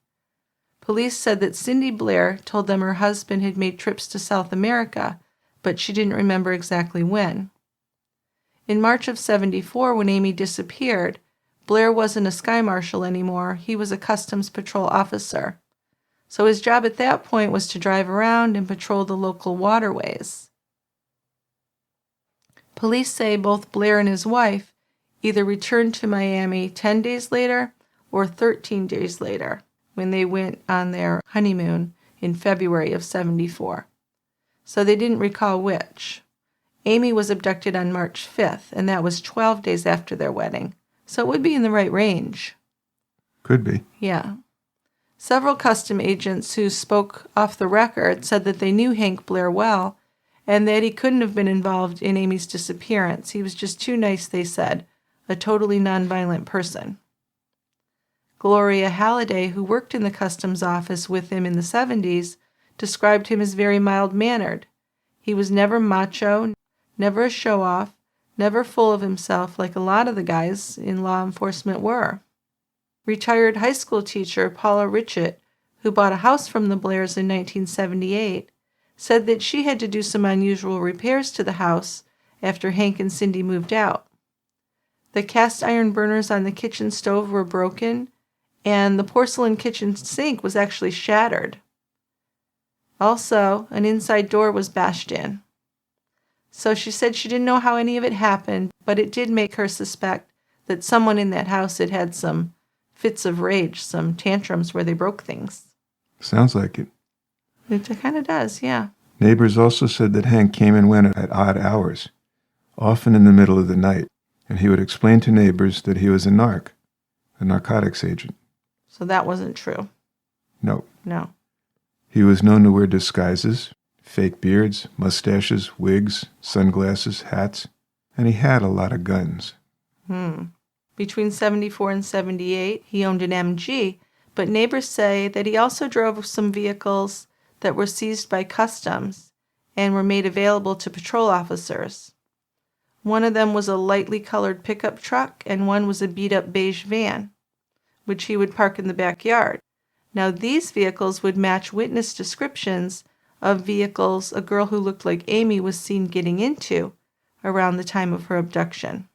Police said that Cindy Blair told them her husband had made trips to South America, but she didn't remember exactly when. In March of 74, when Amy disappeared, Blair wasn't a sky marshal anymore. He was a customs patrol officer. So his job at that point was to drive around and patrol the local waterways. Police say both Blair and his wife either returned to Miami 10 days later or 13 days later when they went on their honeymoon in February of 74. So they didn't recall which. Amy was abducted on March 5th, and that was 12 days after their wedding. So it would be in the right range. Could be. Yeah. Several custom agents who spoke off the record said that they knew Hank Blair well and that he couldn't have been involved in Amy's disappearance. He was just too nice, they said, a totally nonviolent person. Gloria Halliday, who worked in the customs office with him in the 70s, described him as very mild-mannered. He was never macho, never a show-off, never full of himself like a lot of the guys in law enforcement were. Retired high school teacher Paula Richett, who bought a house from the Blairs in 1978, said that she had to do some unusual repairs to the house after Hank and Cindy moved out. The cast iron burners on the kitchen stove were broken, and the porcelain kitchen sink was actually shattered. Also, an inside door was bashed in. So she said she didn't know how any of it happened, but it did make her suspect that someone in that house had had some fits of rage, some tantrums where they broke things. Sounds like it. It kind of does, yeah. Neighbors also said that Hank came and went at odd hours, often in the middle of the night, and he would explain to neighbors that he was a narcotics agent. So that wasn't true. No. No. He was known to wear disguises, fake beards, mustaches, wigs, sunglasses, hats, and he had a lot of guns. Between 74 and 78, he owned an MG, but neighbors say that he also drove some vehicles that were seized by customs and were made available to patrol officers. One of them was a lightly colored pickup truck, and one was a beat-up beige van, which he would park in the backyard. Now, these vehicles would match witness descriptions of vehicles a girl who looked like Amy was seen getting into around the time of her abduction.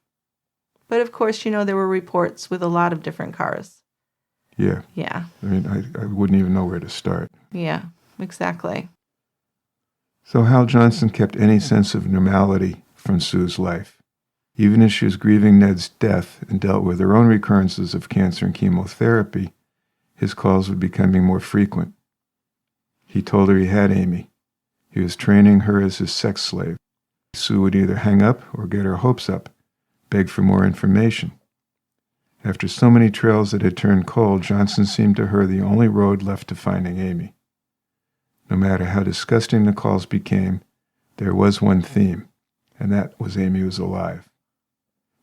But of course, there were reports with a lot of different cars. Yeah. Yeah. I mean, I wouldn't even know where to start. Yeah, exactly. So Hal Johnson kept any sense of normality from Sue's life. Even as she was grieving Ned's death and dealt with her own recurrences of cancer and chemotherapy, his calls were becoming more frequent. He told her he had Amy. He was training her as his sex slave. Sue would either hang up or get her hopes up, beg for more information. After so many trails that had turned cold, Johnson seemed to her the only road left to finding Amy. No matter how disgusting the calls became, there was one theme, and that was Amy was alive.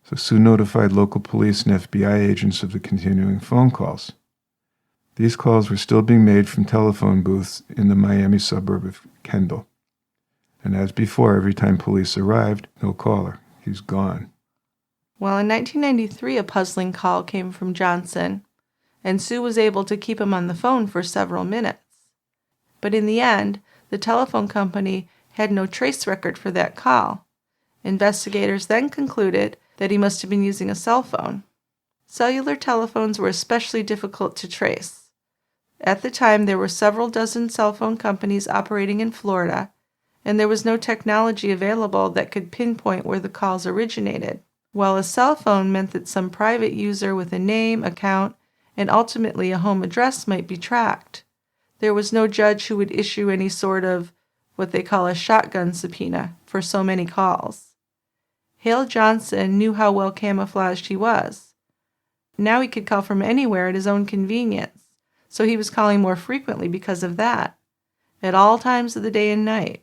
So Sue notified local police and FBI agents of the continuing phone calls. These calls were still being made from telephone booths in the Miami suburb of Kendall. And as before, every time police arrived, no caller. He's gone. Well, in 1993, a puzzling call came from Johnson, and Sue was able to keep him on the phone for several minutes. But in the end, the telephone company had no trace record for that call. Investigators then concluded that he must have been using a cell phone. Cellular telephones were especially difficult to trace. At the time, there were several dozen cell phone companies operating in Florida, and there was no technology available that could pinpoint where the calls originated, while a cell phone meant that some private user with a name, account, and ultimately a home address might be tracked. There was no judge who would issue any sort of what they call a shotgun subpoena for so many calls. Hale Johnson knew how well camouflaged he was. Now he could call from anywhere at his own convenience, so he was calling more frequently because of that, at all times of the day and night.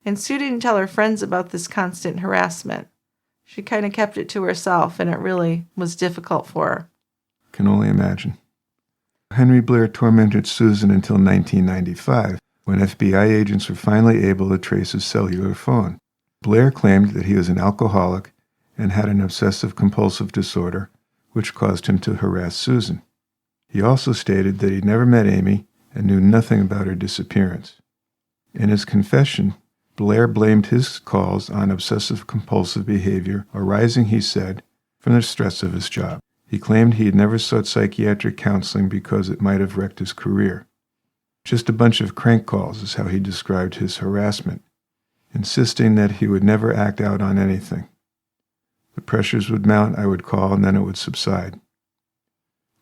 And Sue didn't tell her friends about this constant harassment. She kind of kept it to herself, and it really was difficult for her. Can only imagine. Henry Blair tormented Susan until 1995, when FBI agents were finally able to trace his cellular phone. Blair claimed that he was an alcoholic and had an obsessive-compulsive disorder, which caused him to harass Susan. He also stated that he never met Amy and knew nothing about her disappearance. In his confession, Blair blamed his calls on obsessive-compulsive behavior arising, he said, from the stress of his job. He claimed he had never sought psychiatric counseling because it might have wrecked his career. Just a bunch of crank calls is how he described his harassment, insisting that he would never act out on anything. The pressures would mount, I would call, and then it would subside.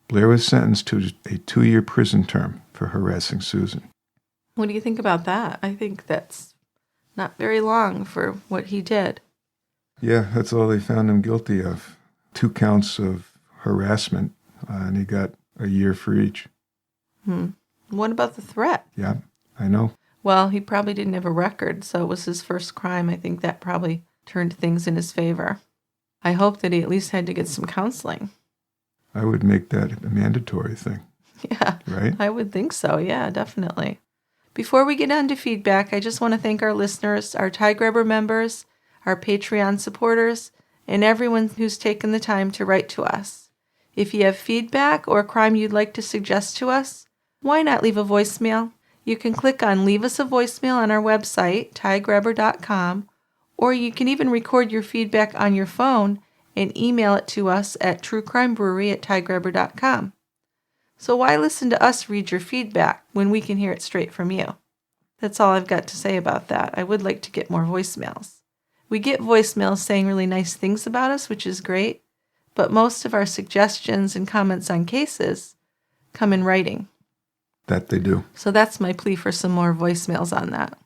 Blair was sentenced to a 2-year prison term for harassing Susan. What do you think about that? I think that's not very long for what he did. Yeah, that's all they found him guilty of. 2 counts of harassment, and he got a year for each. What about the threat? Yeah, I know. Well, he probably didn't have a record, so it was his first crime. I think that probably turned things in his favor. I hope that he at least had to get some counseling. I would make that a mandatory thing. Yeah, right? I would think so. Yeah, definitely. Before we get on to feedback, I just want to thank our listeners, our Tie Grabber members, our Patreon supporters, and everyone who's taken the time to write to us. If you have feedback or a crime you'd like to suggest to us, why not leave a voicemail? You can click on Leave Us a Voicemail on our website, tiegrabber.com, or you can even record your feedback on your phone and email it to us at truecrimebrewery@tiegrabber.com. So why listen to us read your feedback when we can hear it straight from you? That's all I've got to say about that. I would like to get more voicemails. We get voicemails saying really nice things about us, which is great, but most of our suggestions and comments on cases come in writing. That they do. So that's my plea for some more voicemails on that.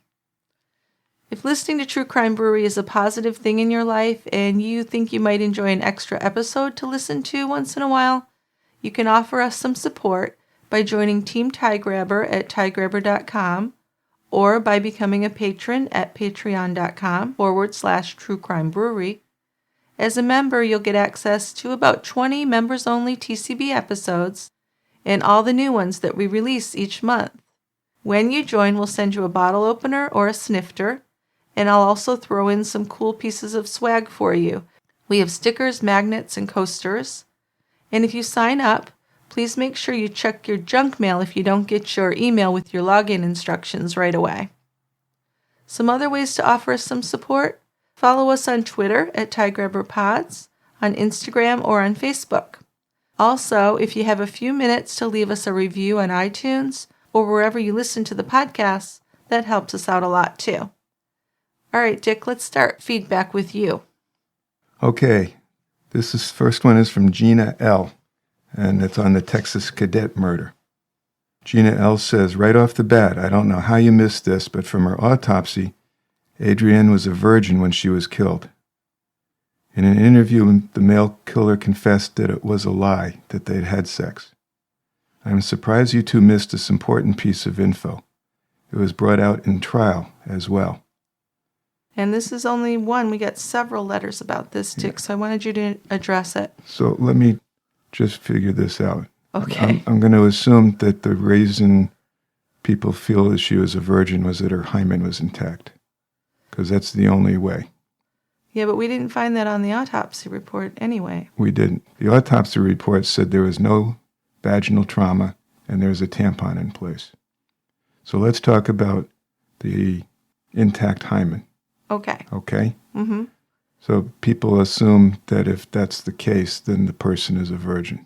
If listening to True Crime Brewery is a positive thing in your life and you think you might enjoy an extra episode to listen to once in a while, you can offer us some support by joining Team Tie Grabber at tiegrabber.com or by becoming a patron at patreon.com/True Crime Brewery. As a member, you'll get access to about 20 members-only TCB episodes and all the new ones that we release each month. When you join, we'll send you a bottle opener or a snifter, And I'll also throw in some cool pieces of swag for you. We have stickers, magnets, and coasters. And if you sign up, please make sure you check your junk mail if you don't get your email with your login instructions right away. Some other ways to offer us some support: follow us on Twitter at TieGrabberPods, on Instagram, or on Facebook. Also, if you have a few minutes to leave us a review on iTunes or wherever you listen to the podcasts, that helps us out a lot too. All right, Dick, let's start feedback with you. Okay, first one is from Gina L., and it's on the Texas Cadet murder. Gina L. says, right off the bat, I don't know how you missed this, but from her autopsy, Adrienne was a virgin when she was killed. In an interview, the male killer confessed that it was a lie, that they'd had sex. I'm surprised you two missed this important piece of info. It was brought out in trial as well. And this is only one. We got several letters about this, Dick, so I wanted you to address it. So let me just figure this out. Okay. I'm going to assume that the reason people feel that she was a virgin was that her hymen was intact, because that's the only way. Yeah, but we didn't find that on the autopsy report anyway. We didn't. The autopsy report said there was no vaginal trauma and there was a tampon in place. So let's talk about the intact hymen. Okay. Okay? Mm-hmm. So people assume that if that's the case, then the person is a virgin.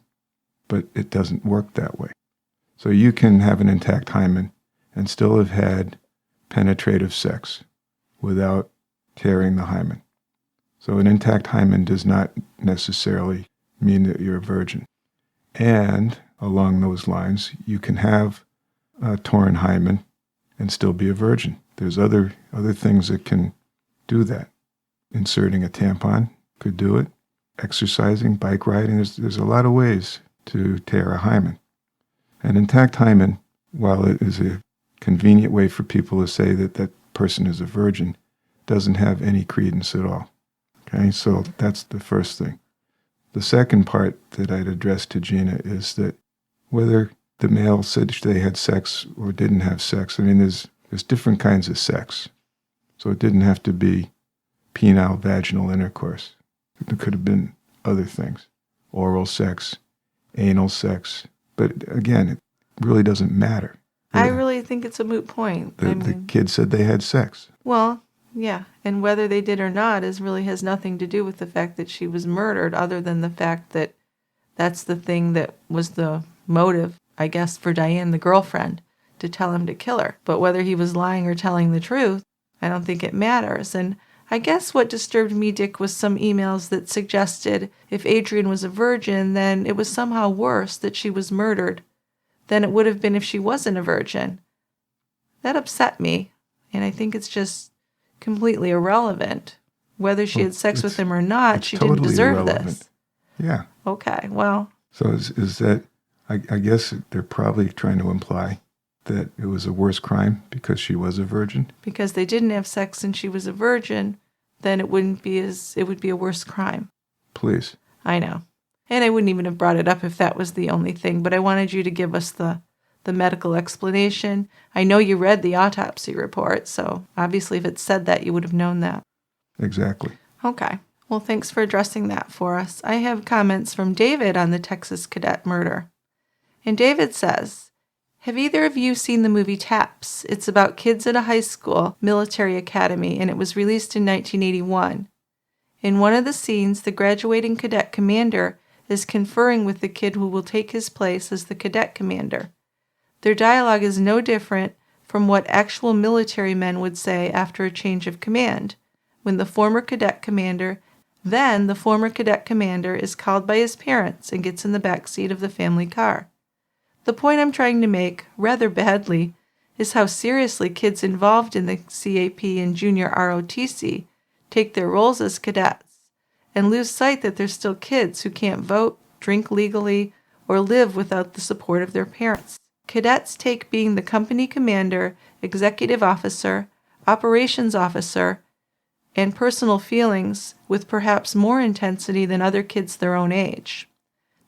But it doesn't work that way. So you can have an intact hymen and still have had penetrative sex without tearing the hymen. So an intact hymen does not necessarily mean that you're a virgin. And along those lines, you can have a torn hymen and still be a virgin. There's other things that can do that. Inserting a tampon could do it. Exercising, bike riding, there's a lot of ways to tear a hymen. An intact hymen, while it is a convenient way for people to say that that person is a virgin, doesn't have any credence at all. Okay, so that's the first thing. The second part that I'd address to Gina is that whether the male said they had sex or didn't have sex, I mean, there's different kinds of sex. So it didn't have to be penile vaginal intercourse. There could have been other things. Oral sex, anal sex. But again, it really doesn't matter. I really think it's a moot point. The kid said they had sex. Well, yeah, and whether they did or not really has nothing to do with the fact that she was murdered, other than the fact that that's the thing that was the motive, I guess, for Diane, the girlfriend, to tell him to kill her. But whether he was lying or telling the truth, I don't think it matters. And I guess what disturbed me, Dick, was some emails that suggested if Adrienne was a virgin, then it was somehow worse that she was murdered than it would have been if she wasn't a virgin. That upset me, and I think it's just completely irrelevant. Whether she had sex with him or not, she totally didn't deserve irrelevant. this. Yeah. Okay, well. So is that, I guess they're probably trying to imply that it was a worse crime because she was a virgin? Because they didn't have sex and she was a virgin, then it would be a worse crime. Please. I know. And I wouldn't even have brought it up if that was the only thing, but I wanted you to give us the medical explanation. I know you read the autopsy report, so obviously if it said that, you would have known that. Exactly. Okay. Well, thanks for addressing that for us. I have comments from David on the Texas Cadet murder. And David says, have either of you seen the movie Taps? It's about kids at a high school military academy, and it was released in 1981. In one of the scenes, the graduating cadet commander is conferring with the kid who will take his place as the cadet commander. Their dialogue is no different from what actual military men would say after a change of command, when the former cadet commander is called by his parents and gets in the back seat of the family car. The point I'm trying to make, rather badly, is how seriously kids involved in the CAP and junior ROTC take their roles as cadets, and lose sight that they're still kids who can't vote, drink legally, or live without the support of their parents. Cadets take being the company commander, executive officer, operations officer, and personal feelings with perhaps more intensity than other kids their own age.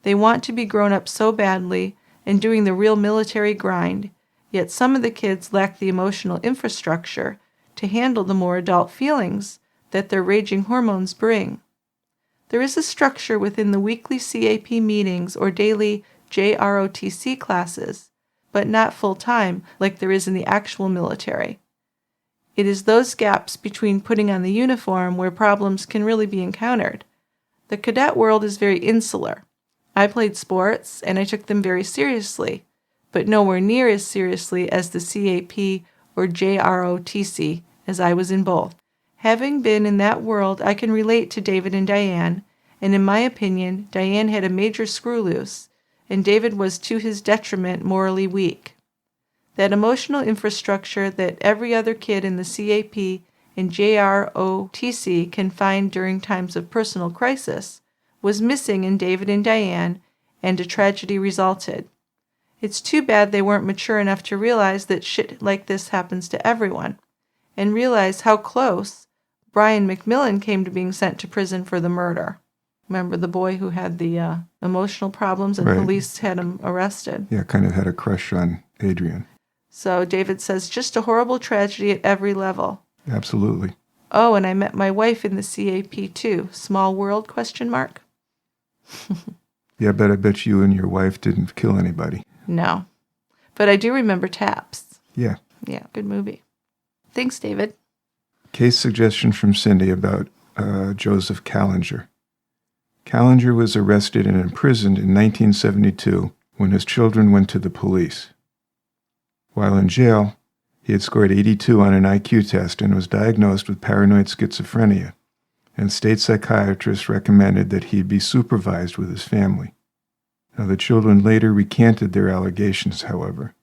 They want to be grown up so badly and doing the real military grind, yet some of the kids lack the emotional infrastructure to handle the more adult feelings that their raging hormones bring. There is a structure within the weekly CAP meetings or daily JROTC classes, but not full-time like there is in the actual military. It is those gaps between putting on the uniform where problems can really be encountered. The cadet world is very insular. I played sports, and I took them very seriously, but nowhere near as seriously as the CAP or JROTC, as I was in both. Having been in that world, I can relate to David and Diane, and in my opinion, Diane had a major screw loose, and David was to his detriment morally weak. That emotional infrastructure that every other kid in the CAP and JROTC can find during times of personal crisis was missing in David and Diane, and a tragedy resulted. It's too bad they weren't mature enough to realize that shit like this happens to everyone, and realize how close Brian McMillan came to being sent to prison for the murder. Remember the boy who had the emotional problems and Right. Police had him arrested? Yeah, kind of had a crush on Adrian. So David says, just a horrible tragedy at every level. Absolutely. Oh, and I met my wife in the CAP too. Small world, ? Yeah, but I bet you and your wife didn't kill anybody. No. But I do remember Taps. Yeah. Yeah, good movie. Thanks, David. Case suggestion from Cindy about Joseph Callinger. Callinger was arrested and imprisoned in 1972 when his children went to the police. While in jail, he had scored 82 on an IQ test and was diagnosed with paranoid schizophrenia, and state psychiatrists recommended that he be supervised with his family. Now, the children later recanted their allegations, however.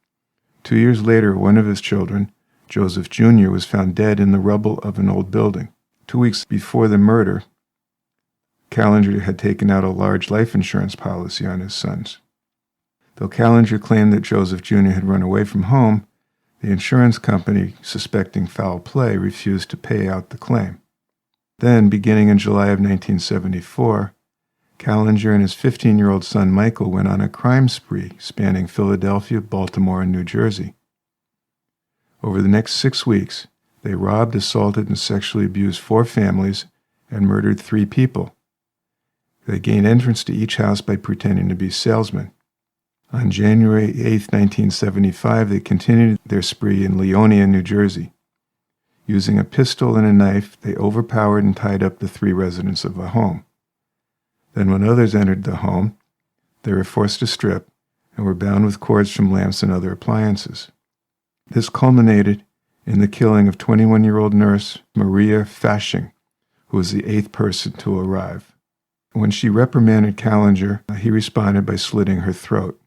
2 years later, one of his children, Joseph Jr., was found dead in the rubble of an old building. 2 weeks before the murder, Callinger had taken out a large life insurance policy on his sons. Though Callinger claimed that Joseph Jr. had run away from home, the insurance company, suspecting foul play, refused to pay out the claim. Then, beginning in July of 1974, Callinger and his 15-year-old son Michael went on a crime spree spanning Philadelphia, Baltimore, and New Jersey. Over the next 6 weeks, they robbed, assaulted, and sexually abused 4 families and murdered 3 people. They gained entrance to each house by pretending to be salesmen. On January 8, 1975, they continued their spree in Leonia, New Jersey. Using a pistol and a knife, they overpowered and tied up the 3 residents of a home. Then when others entered the home, they were forced to strip and were bound with cords from lamps and other appliances. This culminated in the killing of 21-year-old nurse Maria Fashing, who was the 8th person to arrive. When she reprimanded Callinger, he responded by slitting her throat.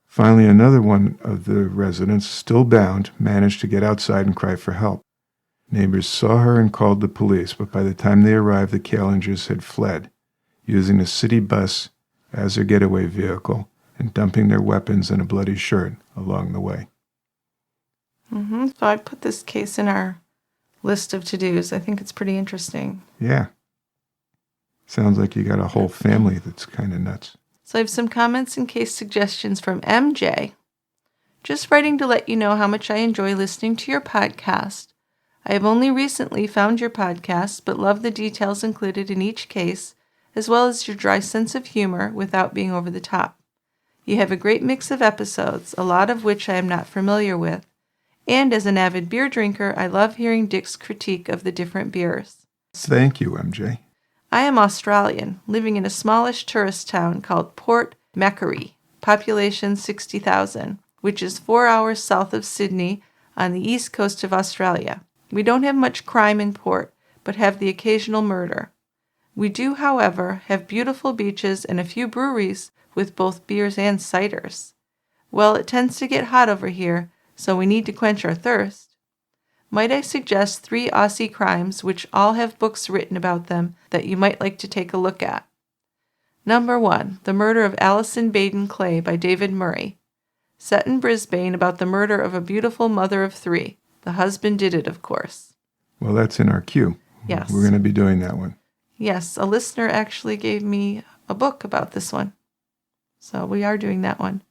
Finally, another one of the residents, still bound, managed to get outside and cry for help. Neighbors saw her and called the police, but by the time they arrived, the Callingers had fled, using the city bus as their getaway vehicle and dumping their weapons and a bloody shirt along the way. So I put this case in our list of to-dos. I think it's pretty interesting. Yeah. Sounds like you got a whole family that's kind of nuts. So I have some comments and case suggestions from MJ. Just writing to let you know how much I enjoy listening to your podcast. I have only recently found your podcast, but love the details included in each case, as well as your dry sense of humor without being over the top. You have a great mix of episodes, a lot of which I am not familiar with. And as an avid beer drinker, I love hearing Dick's critique of the different beers. Thank you, MJ. I am Australian, living in a smallish tourist town called Port Macquarie, population 60,000, which is 4 hours south of Sydney on the east coast of Australia. We don't have much crime in Port, but have the occasional murder. We do, however, have beautiful beaches and a few breweries with both beers and ciders. Well, it tends to get hot over here, so we need to quench our thirst. Might I suggest 3 Aussie crimes which all have books written about them that you might like to take a look at? Number 1, The Murder of Alison Baden Clay by David Murray. Set in Brisbane about the murder of a beautiful mother of 3. The husband did it, of course. Well, that's in our queue. Yes. We're going to be doing that one. Yes, a listener actually gave me a book about this one. So we are doing that one.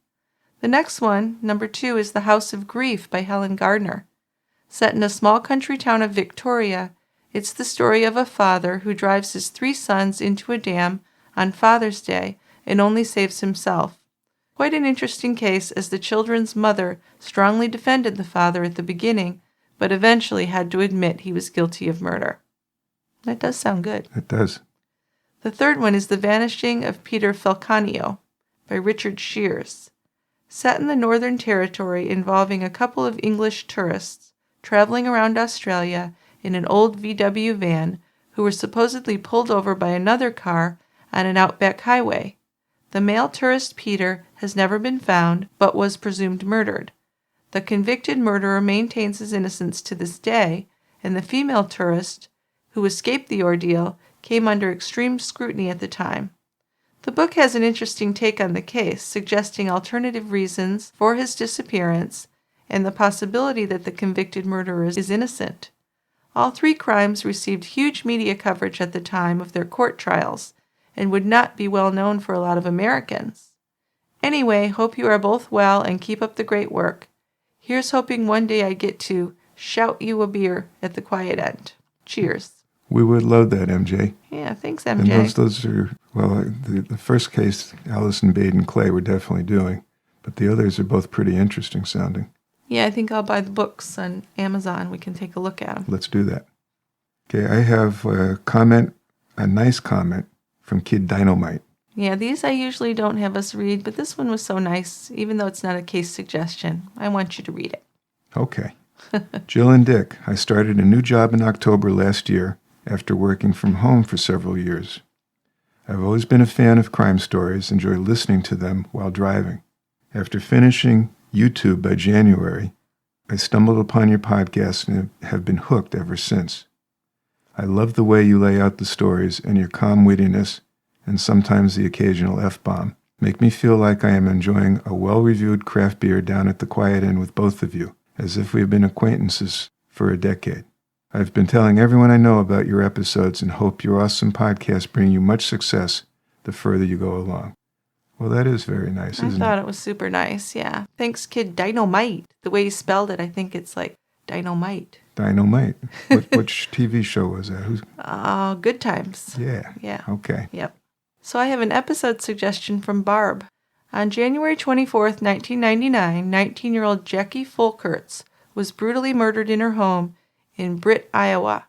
The next one, number 2, is The House of Grief by Helen Gardner. Set in a small country town of Victoria, it's the story of a father who drives his 3 sons into a dam on Father's Day and only saves himself. Quite an interesting case, as the children's mother strongly defended the father at the beginning, but eventually had to admit he was guilty of murder. That does sound good. It does. The third one is The Vanishing of Peter Falconio by Richard Shears. Set in the Northern Territory, involving a couple of English tourists traveling around Australia in an old VW van who were supposedly pulled over by another car on an outback highway. The male tourist Peter has never been found, but was presumed murdered. The convicted murderer maintains his innocence to this day, and the female tourist, who escaped the ordeal, came under extreme scrutiny at the time. The book has an interesting take on the case, suggesting alternative reasons for his disappearance and the possibility that the convicted murderer is innocent. All 3 crimes received huge media coverage at the time of their court trials and would not be well known for a lot of Americans. Anyway, hope you are both well and keep up the great work. Here's hoping one day I get to shout you a beer at the quiet end. Cheers. We would love that, MJ. Yeah, thanks, And MJ. those are, well, the first case, Alison, Baden, Clay, we're definitely doing. But the others are both pretty interesting sounding. Yeah, I think I'll buy the books on Amazon. We can take a look at them. Let's do that. Okay, I have a nice comment from Kid Dynamite. Yeah, these I usually don't have us read, but this one was so nice, even though it's not a case suggestion. I want you to read it. Okay. Jill and Dick, I started a new job in October last year after working from home for several years. I've always been a fan of crime stories, enjoy listening to them while driving. After finishing YouTube by January, I stumbled upon your podcast and have been hooked ever since. I love the way you lay out the stories, and your calm wittiness, and sometimes the occasional F-bomb, make me feel like I am enjoying a well-reviewed craft beer down at the Quiet Inn with both of you, as if we have been acquaintances for a decade. I've been telling everyone I know about your episodes and hope your awesome podcast bring you much success the further you go along. Well, that is very nice, isn't it? I thought it was super nice, yeah. Thanks, Kid Dynamite. The way you spelled it, I think it's like dynamite. Dynamite. Which TV show was that? Good Times. Yeah. Yeah. Okay. Yep. So I have an episode suggestion from Barb. On January 24th, 1999, 19-year-old Jackie Folkerts was brutally murdered in her home in Britt, Iowa.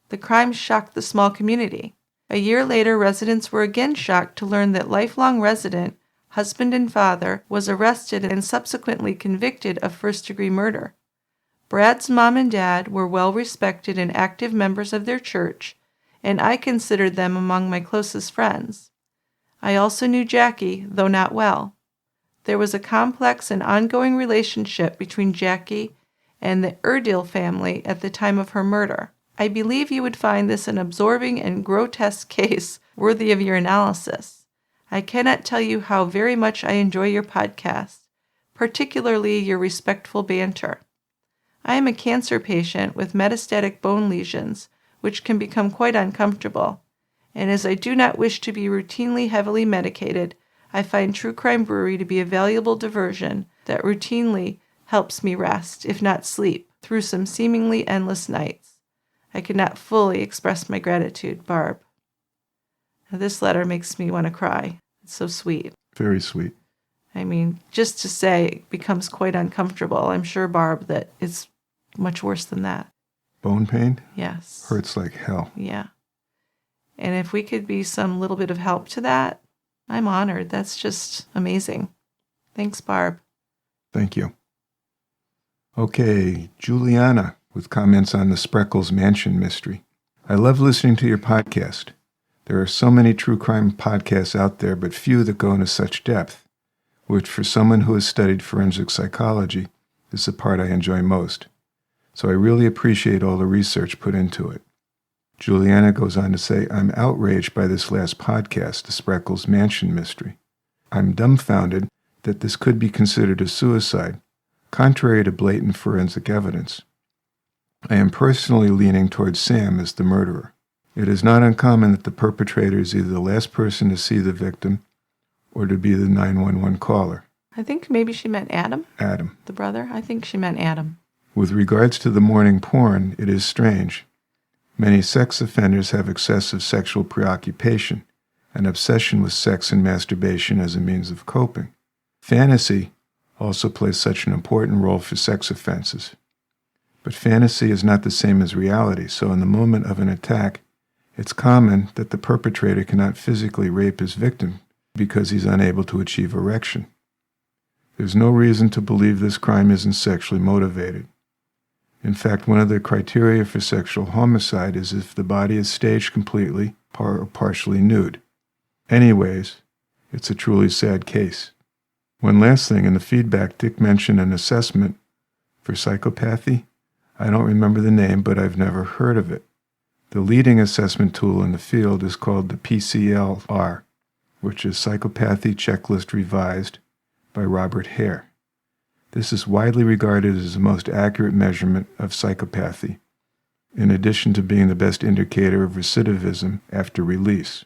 The crime shocked the small community. A year later, residents were again shocked to learn that lifelong resident, husband and father, was arrested and subsequently convicted of first-degree murder. Brad's mom and dad were well-respected and active members of their church, and I considered them among my closest friends. I also knew Jackie, though not well. There was a complex and ongoing relationship between Jackie and the Erdil family at the time of her murder. I believe you would find this an absorbing and grotesque case worthy of your analysis. I cannot tell you how very much I enjoy your podcast, particularly your respectful banter. I am a cancer patient with metastatic bone lesions, which can become quite uncomfortable, and as I do not wish to be routinely heavily medicated, I find True Crime Brewery to be a valuable diversion that routinely helps me rest, if not sleep, through some seemingly endless nights. I could not fully express my gratitude, Barb. Now, this letter makes me want to cry. It's so sweet. Very sweet. I mean, just to say it becomes quite uncomfortable. I'm sure, Barb, that it's much worse than that. Bone pain? Yes. Hurts like hell. Yeah. And if we could be some little bit of help to that, I'm honored. That's just amazing. Thanks, Barb. Thank you. Okay, Juliana with comments on the Spreckels mansion mystery. I love listening to your podcast. There are so many true crime podcasts out there, but few that go into such depth, which for someone who has studied forensic psychology is the part I enjoy most. So I really appreciate all the research put into it. Juliana goes on to say, I'm outraged by this last podcast, the Spreckels mansion mystery. I'm dumbfounded that this could be considered a suicide, contrary to blatant forensic evidence. I am personally leaning towards Sam as the murderer. It is not uncommon that the perpetrator is either the last person to see the victim or to be the 911 caller. I think maybe she meant Adam. Adam. The brother? I think she meant Adam. With regards to the morning porn, it is strange. Many sex offenders have excessive sexual preoccupation, an obsession with sex and masturbation as a means of coping. Fantasy also plays such an important role for sex offenses. But fantasy is not the same as reality, so in the moment of an attack, it's common that the perpetrator cannot physically rape his victim because he's unable to achieve erection. There's no reason to believe this crime isn't sexually motivated. In fact, one of the criteria for sexual homicide is if the body is staged completely or partially nude. Anyways, it's a truly sad case. One last thing, in the feedback, Dick mentioned an assessment for psychopathy. I don't remember the name, but I've never heard of it. The leading assessment tool in the field is called the PCLR, which is Psychopathy Checklist Revised by Robert Hare. This is widely regarded as the most accurate measurement of psychopathy, in addition to being the best indicator of recidivism after release.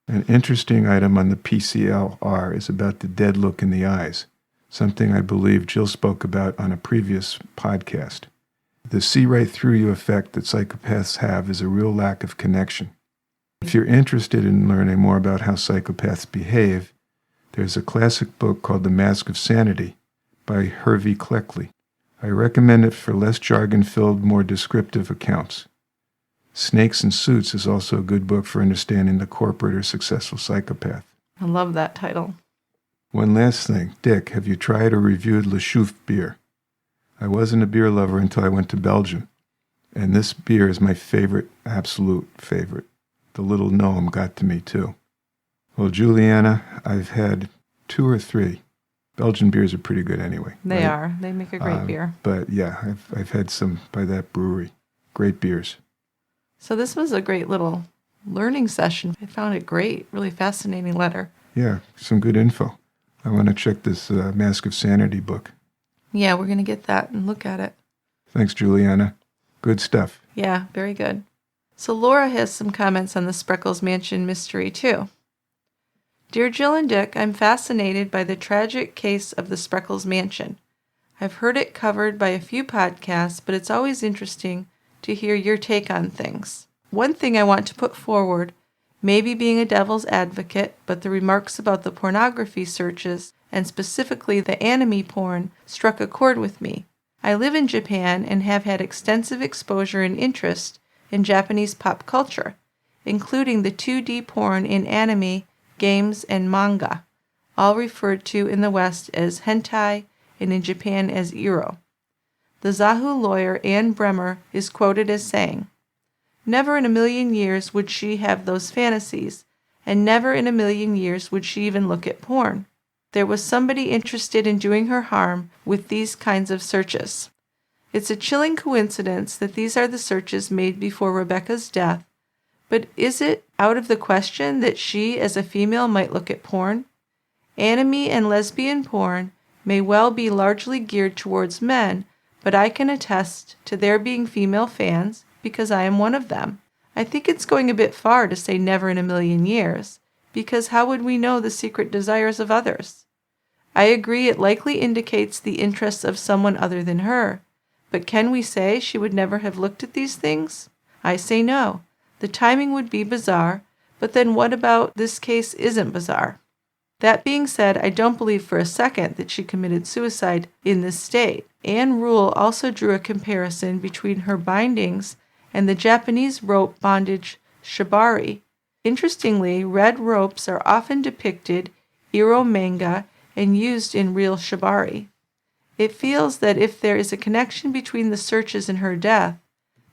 An interesting item on the PCLR is about the dead look in the eyes, something I believe Jill spoke about on a previous podcast. The see-right-through-you effect that psychopaths have is a real lack of connection. If you're interested in learning more about how psychopaths behave, there's a classic book called The Mask of Sanity by Hervey Cleckley. I recommend it for less jargon-filled, more descriptive accounts. Snakes and Suits is also a good book for understanding the corporate or successful psychopath. I love that title. One last thing. Dick, have you tried or reviewed Le Chouffe beer? I wasn't a beer lover until I went to Belgium, and this beer is my favorite, absolute favorite. The little gnome got to me, too. Well, Juliana, I've had 2 or 3. Belgian beers are pretty good anyway. They are. They make a great beer. But yeah, I've had some by that brewery. Great beers. So this was a great little learning session. I found it great. Really fascinating letter. Yeah, some good info. I want to check this Mask of Sanity book. Yeah, we're going to get that and look at it. Thanks, Juliana. Good stuff. Yeah, very good. So Laura has some comments on the Spreckels Mansion mystery, too. Dear Jill and Dick, I'm fascinated by the tragic case of the Spreckels Mansion. I've heard it covered by a few podcasts, but it's always interesting to hear your take on things. One thing I want to put forward, maybe being a devil's advocate, but the remarks about the pornography searches, and specifically the anime porn, struck a chord with me. I live in Japan and have had extensive exposure and interest in Japanese pop culture, including the 2D porn in anime, games, and manga, all referred to in the West as hentai and in Japan as ero. The Zahu lawyer Anne Bremer is quoted as saying, "Never in a million years would she have those fantasies, and never in a million years would she even look at porn. There was somebody interested in doing her harm with these kinds of searches. It's a chilling coincidence that these are the searches made before Rebecca's death, but is it out of the question that she as a female might look at porn? Anime and lesbian porn may well be largely geared towards men, but I can attest to there being female fans because I am one of them. I think it's going a bit far to say never in a million years, because how would we know the secret desires of others? I agree it likely indicates the interests of someone other than her, but can we say she would never have looked at these things? I say no. The timing would be bizarre, but then what about this case isn't bizarre? That being said, I don't believe for a second that she committed suicide in this state. Anne Rule also drew a comparison between her bindings and the Japanese rope bondage shibari. Interestingly, red ropes are often depicted ero manga and used in real shibari. It feels that if there is a connection between the searches and her death,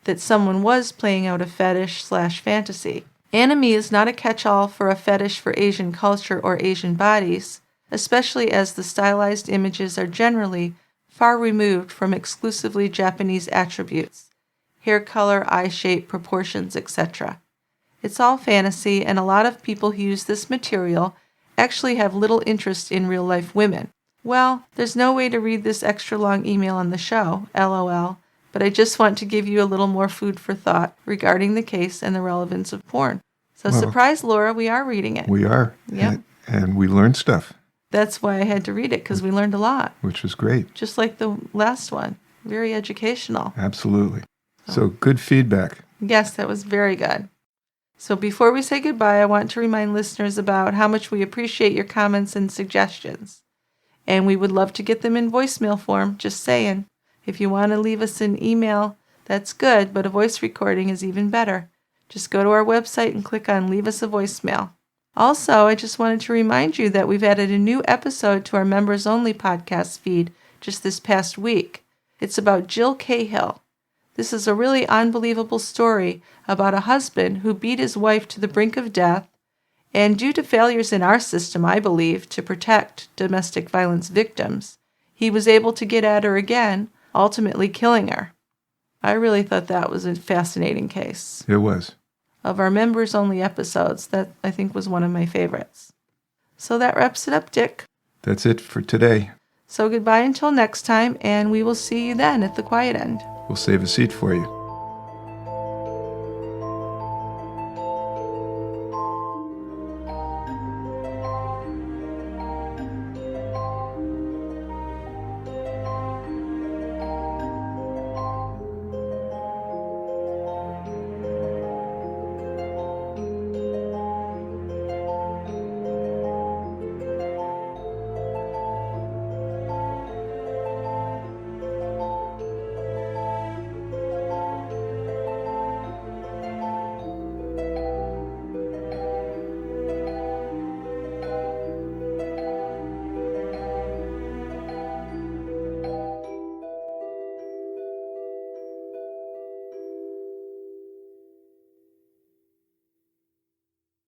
that someone was playing out a fetish/fantasy. Anime is not a catch-all for a fetish for Asian culture or Asian bodies, especially as the stylized images are generally far removed from exclusively Japanese attributes, hair color, eye shape, proportions, etc. It's all fantasy, and a lot of people who use this material actually have little interest in real-life women. Well, there's no way to read this extra long email on the show, LOL, but I just want to give you a little more food for thought regarding the case and the relevance of porn. So Well, surprise, Laura, we are reading it. We are. Yep. And we learned stuff, That's why I had to read it, because we learned a lot, which was great. just like the last one. Very educational. Absolutely. So good feedback. Yes, that was very good. So before we say goodbye, I want to remind listeners about how much we appreciate your comments and suggestions. And we would love to get them in voicemail form, just saying. If you want to leave us an email, that's good, but a voice recording is even better. Just go to our website and click on Leave Us a Voicemail. Also, I just wanted to remind you that we've added a new episode to our members-only podcast feed just this past week. It's about Jill Cahill. This is a really unbelievable story about a husband who beat his wife to the brink of death, and due to failures in our system, I believe, to protect domestic violence victims, he was able to get at her again, ultimately killing her. I really thought that was a fascinating case. It was. Of our members-only episodes, that I think was one of my favorites. So that wraps it up, Dick. That's it for today. So goodbye until next time, and we will see you then at the quiet end. We'll save a seat for you.